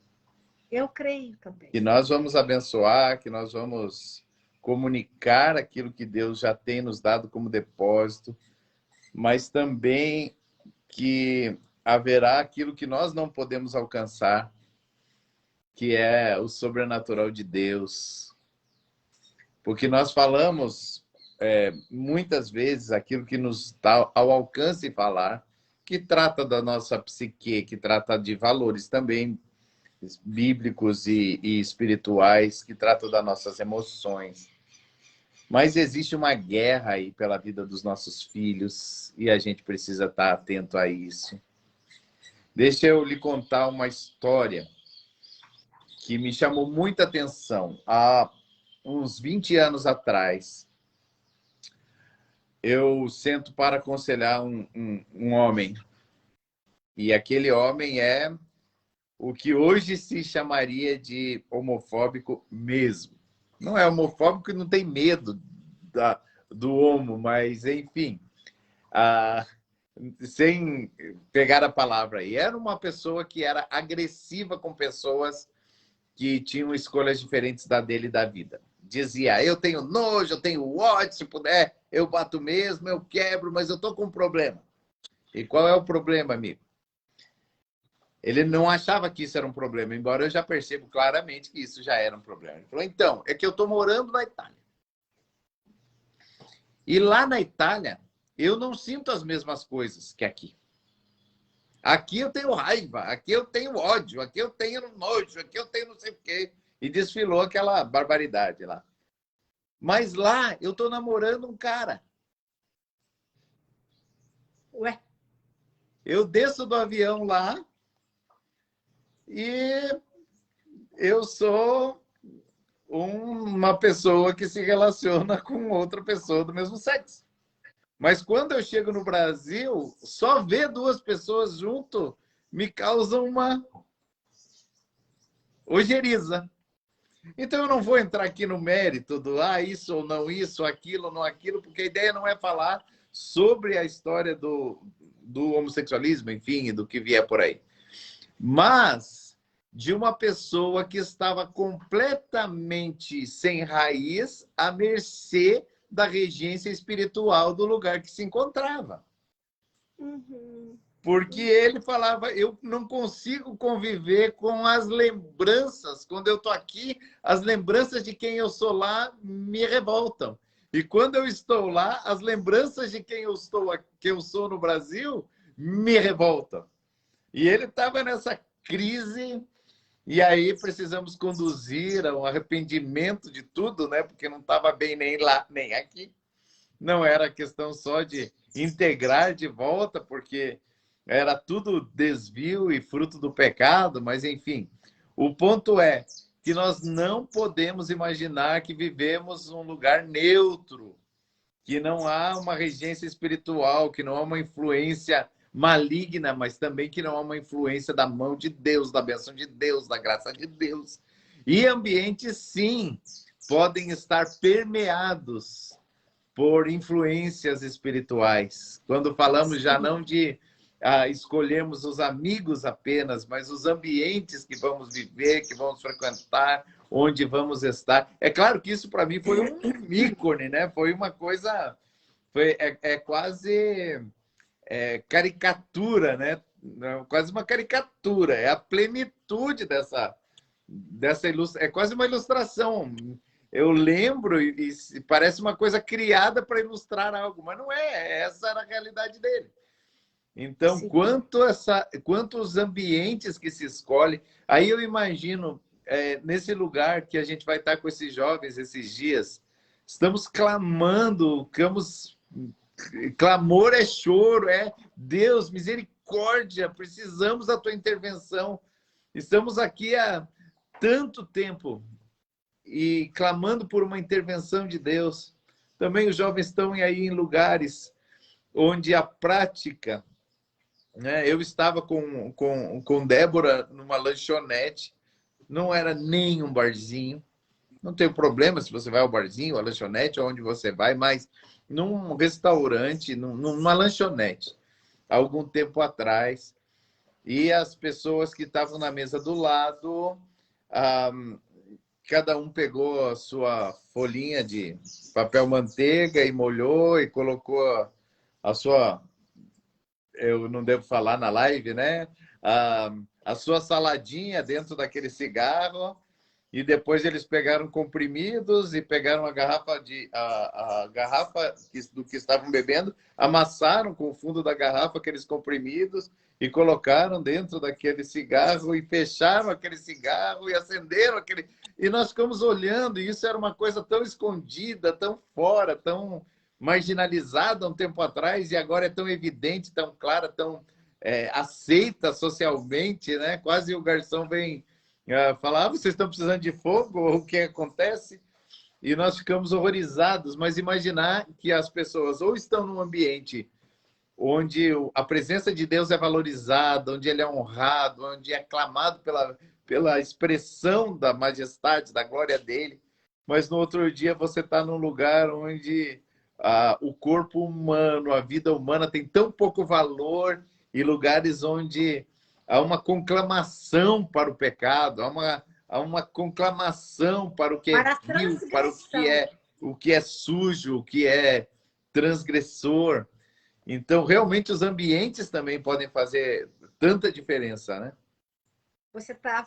Eu creio também. Que nós vamos abençoar, que nós vamos comunicar aquilo que Deus já tem nos dado como depósito, mas também que haverá aquilo que nós não podemos alcançar, que é o sobrenatural de Deus. Porque nós falamos muitas vezes aquilo que nos está ao alcance falar, que trata da nossa psique, que trata de valores também bíblicos e espirituais, que trata das nossas emoções. Mas existe uma guerra aí pela vida dos nossos filhos e a gente precisa estar atento a isso. Deixa eu lhe contar uma história que me chamou muita atenção. Há uns 20 anos atrás, eu sento para aconselhar um homem. E aquele homem é o que hoje se chamaria de homofóbico mesmo. Não é homofóbico e não tem medo do homo, mas, enfim, sem pegar a palavra aí. Era uma pessoa que era agressiva com pessoas que tinham escolhas diferentes da dele e da vida. Dizia, eu tenho nojo, eu tenho ódio, se puder, eu bato mesmo, eu quebro, mas eu estou com um problema. E qual é o problema, amigo? Ele não achava que isso era um problema, embora eu já percebo claramente que isso já era um problema. Ele falou, então, é que eu estou morando na Itália. E lá na Itália, eu não sinto as mesmas coisas que aqui. Aqui eu tenho raiva, aqui eu tenho ódio, aqui eu tenho nojo, aqui eu tenho não sei o quê. E desfilou aquela barbaridade lá. Mas lá eu estou namorando um cara. Ué? Eu desço do avião lá e eu sou uma pessoa que se relaciona com outra pessoa do mesmo sexo. Mas quando eu chego no Brasil, só ver duas pessoas junto me causa uma ojeriza. Então eu não vou entrar aqui no mérito do isso ou não isso, aquilo, não aquilo, porque a ideia não é falar sobre a história do homossexualismo, enfim, do que vier por aí. Mas de uma pessoa que estava completamente sem raiz, à mercê da regência espiritual do lugar que se encontrava. Uhum. Porque ele falava, eu não consigo conviver com as lembranças. Quando eu estou aqui, as lembranças de quem eu sou lá me revoltam. E quando eu estou lá, as lembranças de quem eu sou no Brasil me revoltam. E ele estava nessa crise, e aí precisamos conduzir a um arrependimento de tudo, né? Porque não estava bem nem lá, nem aqui. Não era questão só de integrar de volta, porque era tudo desvio e fruto do pecado, mas enfim. O ponto é que nós não podemos imaginar que vivemos num lugar neutro, que não há uma regência espiritual, que não há uma influência maligna, mas também que não há uma influência da mão de Deus, da bênção de Deus, da graça de Deus. E ambientes, sim, podem estar permeados por influências espirituais. Quando falamos já não de escolhermos os amigos apenas, mas os ambientes que vamos viver, que vamos frequentar, onde vamos estar. É claro que isso para mim foi um ícone, né? Foi uma coisa, quase caricatura, né? Quase uma caricatura. É a plenitude dessa ilustração. É quase uma ilustração. Eu lembro e parece uma coisa criada para ilustrar algo, mas não é. Essa era a realidade dele. Então, quantos ambientes que se escolhe. Aí eu imagino, nesse lugar que a gente vai estar com esses jovens esses dias, estamos clamando, clamor é choro, Deus, misericórdia, precisamos da tua intervenção. Estamos aqui há tanto tempo e clamando por uma intervenção de Deus. Também os jovens estão aí em lugares onde a prática, né? Eu estava com Débora numa lanchonete, não era nem um barzinho. Não tem problema se você vai ao barzinho, à lanchonete, onde você vai, mas num restaurante, numa lanchonete, algum tempo atrás, e as pessoas que estavam na mesa do lado, cada um pegou a sua folhinha de papel manteiga e molhou e colocou a sua... Eu não devo falar na live, né? A sua saladinha dentro daquele cigarro, e depois eles pegaram comprimidos e pegaram a garrafa do que estavam bebendo, amassaram com o fundo da garrafa aqueles comprimidos e colocaram dentro daquele cigarro e fecharam aquele cigarro e acenderam aquele... E nós ficamos olhando, e isso era uma coisa tão escondida, tão fora, tão marginalizada um tempo atrás, e agora é tão evidente, tão clara, tão aceita socialmente, né? Quase o garçom vem falar, vocês estão precisando de fogo? Ou o que acontece? E nós ficamos horrorizados, mas imaginar que as pessoas ou estão num ambiente onde a presença de Deus é valorizada, onde ele é honrado, onde é aclamado pela expressão da majestade, da glória dele, mas no outro dia você está num lugar onde o corpo humano, a vida humana tem tão pouco valor, e lugares onde há uma conclamação para o pecado, há uma conclamação para o que é vil, para o que é sujo, o que é transgressor. Então, realmente, os ambientes também podem fazer tanta diferença, né? Você está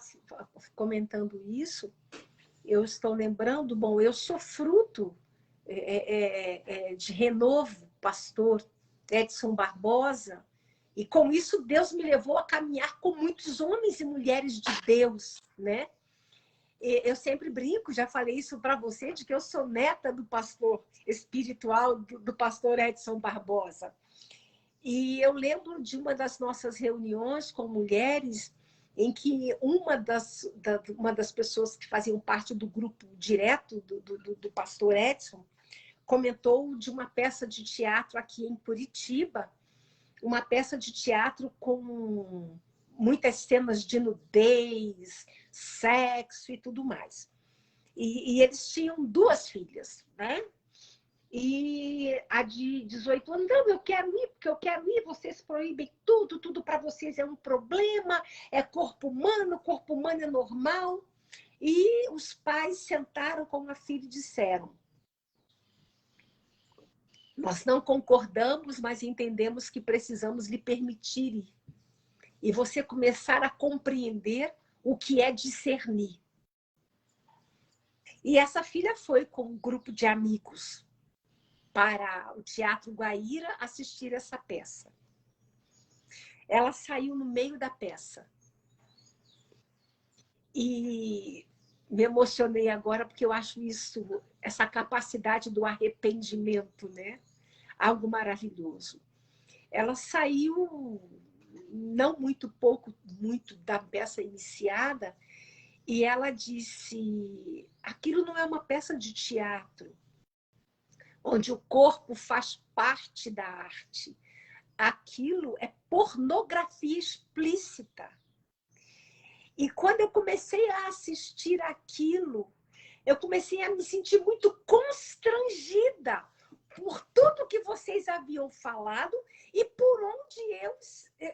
comentando isso, eu estou lembrando, bom, eu sou fruto de renovo, pastor Edson Barbosa, e com isso Deus me levou a caminhar com muitos homens e mulheres de Deus, né? Eu sempre brinco, já falei isso para você, de que eu sou neta do pastor espiritual, do pastor Edson Barbosa. E eu lembro de uma das nossas reuniões com mulheres, em que uma das pessoas que faziam parte do grupo direto do pastor Edson comentou de uma peça de teatro aqui em Curitiba, uma peça de teatro com muitas cenas de nudez, sexo e tudo mais. E eles tinham 2 filhas, né? E a de 18 anos, não, eu quero ir, porque eu quero ir, vocês proíbem tudo, tudo para vocês é um problema, é corpo humano é normal. E os pais sentaram com a filha e disseram: nós não concordamos, mas entendemos que precisamos lhe permitir ir. E você começar a compreender o que é discernir. E essa filha foi com um grupo de amigos para o Teatro Guaíra assistir essa peça. Ela saiu no meio da peça. E me emocionei agora porque eu acho isso, essa capacidade do arrependimento, né? Algo maravilhoso. Ela saiu não muito da peça iniciada e ela disse: aquilo não é uma peça de teatro, onde o corpo faz parte da arte. Aquilo é pornografia explícita. E quando eu comecei a assistir aquilo, eu comecei a me sentir muito constrangida por tudo que vocês haviam falado e por onde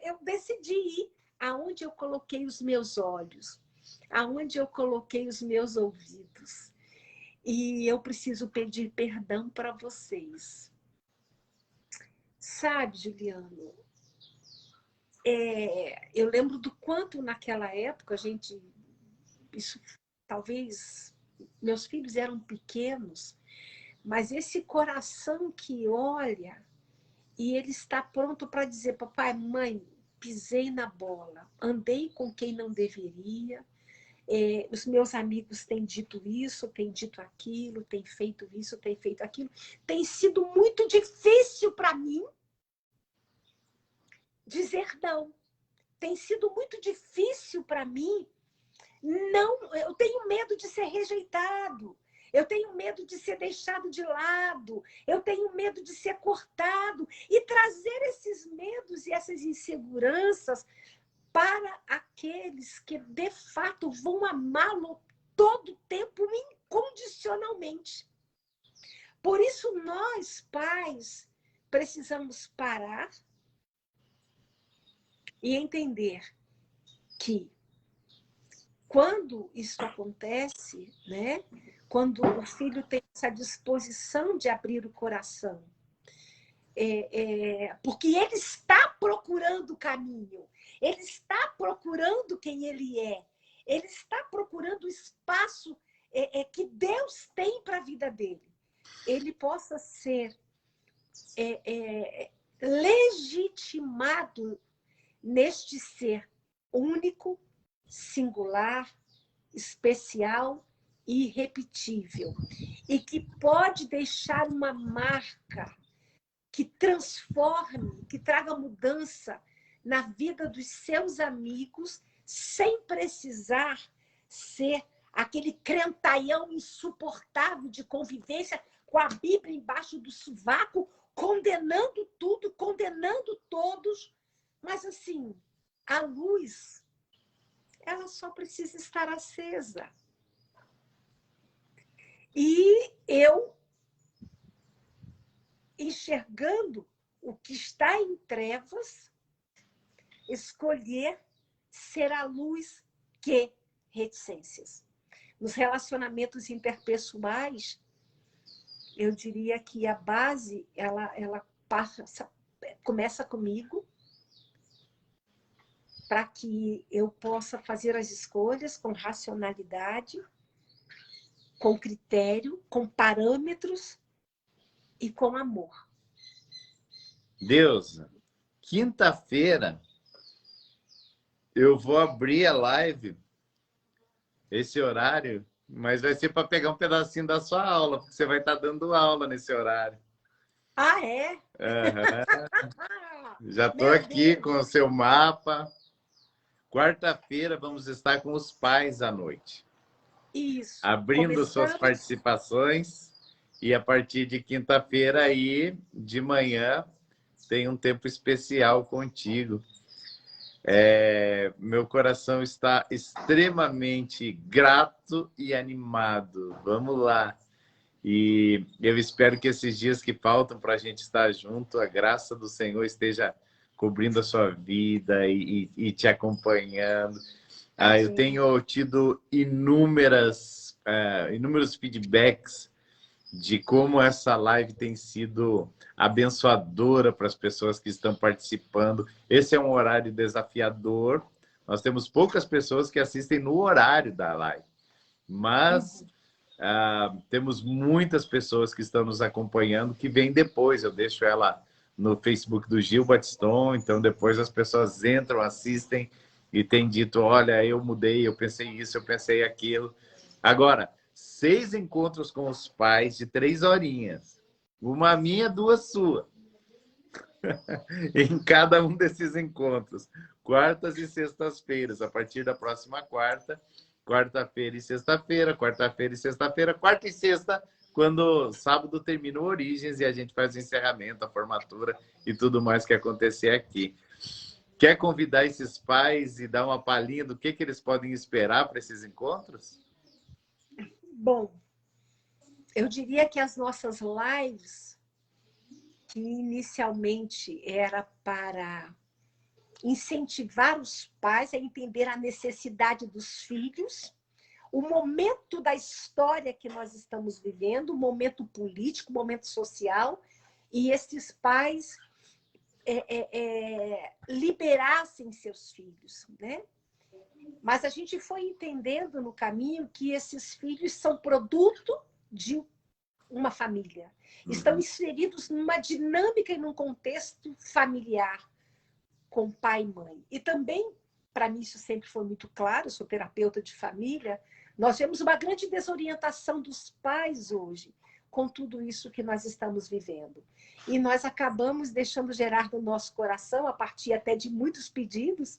eu decidi ir, aonde eu coloquei os meus olhos, aonde eu coloquei os meus ouvidos. E eu preciso pedir perdão para vocês. Sabe, Juliano, eu lembro do quanto naquela época, talvez meus filhos eram pequenos, mas esse coração que olha e ele está pronto para dizer: papai, mãe, pisei na bola, andei com quem não deveria, os meus amigos têm dito isso, têm dito aquilo, têm feito isso, têm feito aquilo. Tem sido muito difícil para mim dizer não. Tem sido muito difícil para mim. Não, eu tenho medo de ser rejeitado. Eu tenho medo de ser deixado de lado. Eu tenho medo de ser cortado. E trazer esses medos e essas inseguranças para aqueles que, de fato, vão amá-lo todo o tempo, incondicionalmente. Por isso, nós, pais, precisamos parar e entender que, quando isso acontece, né, quando o filho tem essa disposição de abrir o coração, porque ele está procurando o caminho, ele está procurando quem ele é, ele está procurando o espaço que Deus tem para a vida dele. Ele possa ser legitimado neste ser único, singular, especial e irrepetível, e que pode deixar uma marca que transforme, que traga mudança na vida dos seus amigos, sem precisar ser aquele crentaião insuportável de convivência com a Bíblia embaixo do sovaco, condenando tudo, condenando todos. Mas, assim, a luz, ela só precisa estar acesa. E eu, enxergando o que está em trevas, escolher ser a luz que reticências. Nos relacionamentos interpessoais, eu diria que a base, ela começa comigo, para que eu possa fazer as escolhas com racionalidade, com critério, com parâmetros e com amor. Deus, quinta-feira eu vou abrir a live, esse horário, mas vai ser para pegar um pedacinho da sua aula, porque você vai estar dando aula nesse horário. Ah, é? Uhum. Já estou Meu aqui Deus. com o seu mapa. Quarta-feira vamos estar com os pais à noite, Isso. abrindo suas Começamos. participações. E a partir de quinta-feira aí, de manhã, tem um tempo especial contigo. Meu coração está extremamente grato e animado. Vamos lá. E eu espero que esses dias que faltam para a gente estar junto, a graça do Senhor esteja cobrindo a sua vida e te acompanhando. Eu tenho tido inúmeros feedbacks de como essa live tem sido abençoadora para as pessoas que estão participando. Esse é um horário desafiador. Nós temos poucas pessoas que assistem no horário da live, mas temos muitas pessoas que estão nos acompanhando que vêm depois. Eu deixo ela no Facebook do Gil Batiston, então depois as pessoas entram, assistem e têm dito, olha, eu mudei, eu pensei isso, eu pensei aquilo. Agora, 6 encontros com os pais de 3 horinhas. Uma minha, 2 sua. Em cada um desses encontros. Quartas e sextas-feiras. A partir da próxima quarta-feira e sexta-feira, quarta-feira e sexta-feira, quarta e sexta, quando sábado termina o Origens e a gente faz o encerramento, a formatura e tudo mais que acontecer aqui. Quer convidar esses pais e dar uma palhinha do que eles podem esperar para esses encontros? Bom, eu diria que as nossas lives, que inicialmente era para incentivar os pais a entender a necessidade dos filhos, o momento da história que nós estamos vivendo, o momento político, o momento social, e esses pais liberassem seus filhos, né? Mas a gente foi entendendo no caminho que esses filhos são produto de uma família. Estão inseridos numa dinâmica e num contexto familiar com pai e mãe. E também, para mim, isso sempre foi muito claro, eu sou terapeuta de família, nós vemos uma grande desorientação dos pais hoje com tudo isso que nós estamos vivendo. E nós acabamos deixando gerar no nosso coração, a partir até de muitos pedidos,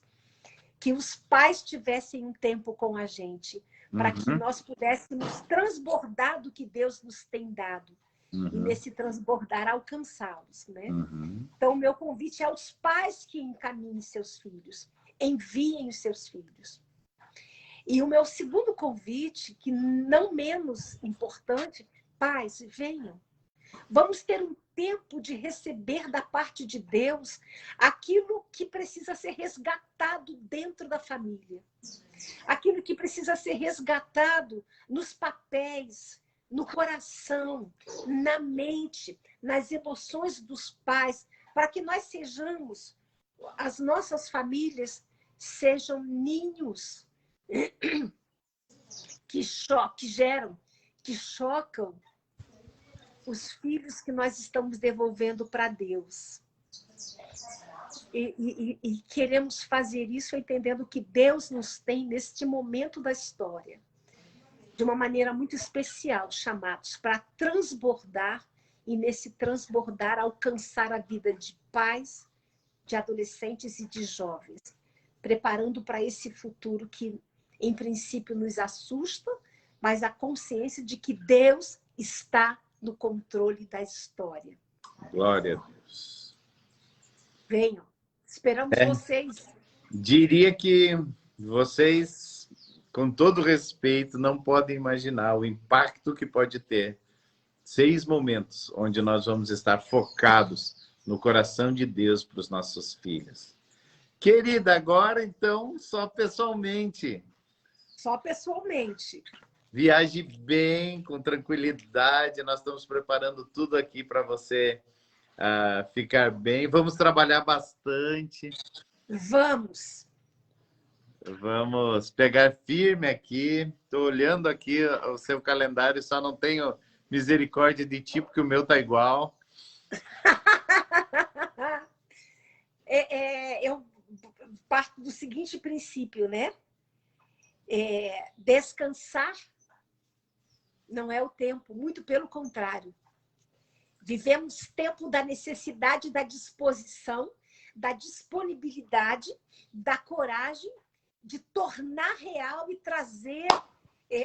que os pais tivessem um tempo com a gente, para que nós pudéssemos transbordar do que Deus nos tem dado. E nesse transbordar alcançá-los, né? Então, o meu convite é aos pais que encaminhem seus filhos, enviem os seus filhos. E o meu segundo convite, que não menos importante, pais, venham. Vamos ter um tempo de receber da parte de Deus aquilo que precisa ser resgatado dentro da família. Aquilo que precisa ser resgatado nos papéis, no coração, na mente, nas emoções dos pais, para que nós sejamos, as nossas famílias sejam ninhos que chocam os filhos que nós estamos devolvendo para Deus. E queremos fazer isso entendendo que Deus nos tem neste momento da história, de uma maneira muito especial, chamados para transbordar e, nesse transbordar, alcançar a vida de pais, de adolescentes e de jovens, preparando para esse futuro que, em princípio, nos assusta, mas a consciência de que Deus está no controle da história. Glória a Deus. Venham, esperamos vocês. Diria que vocês, com todo respeito, não podem imaginar o impacto que pode ter 6 momentos onde nós vamos estar focados no coração de Deus para os nossos filhos. Querida, agora então, só pessoalmente. Só pessoalmente. Viaje bem, com tranquilidade. Nós estamos preparando tudo aqui para você ficar bem. Vamos trabalhar bastante. Vamos. Vamos pegar firme aqui. Estou olhando aqui o seu calendário, só não tenho misericórdia de ti, porque o meu tá igual. Eu parto do seguinte princípio, né? Descansar não é o tempo, muito pelo contrário. Vivemos tempo da necessidade, da disposição, da disponibilidade, da coragem de tornar real e trazer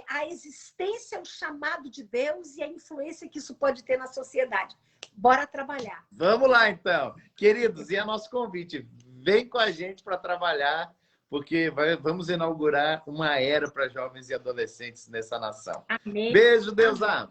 a existência, o chamado de Deus e a influência que isso pode ter na sociedade. Bora trabalhar. Vamos lá, então. Queridos, e é nosso convite. Vem com a gente para trabalhar, porque vamos inaugurar uma era para jovens e adolescentes nessa nação. Amém. Beijo, Deus. Amém.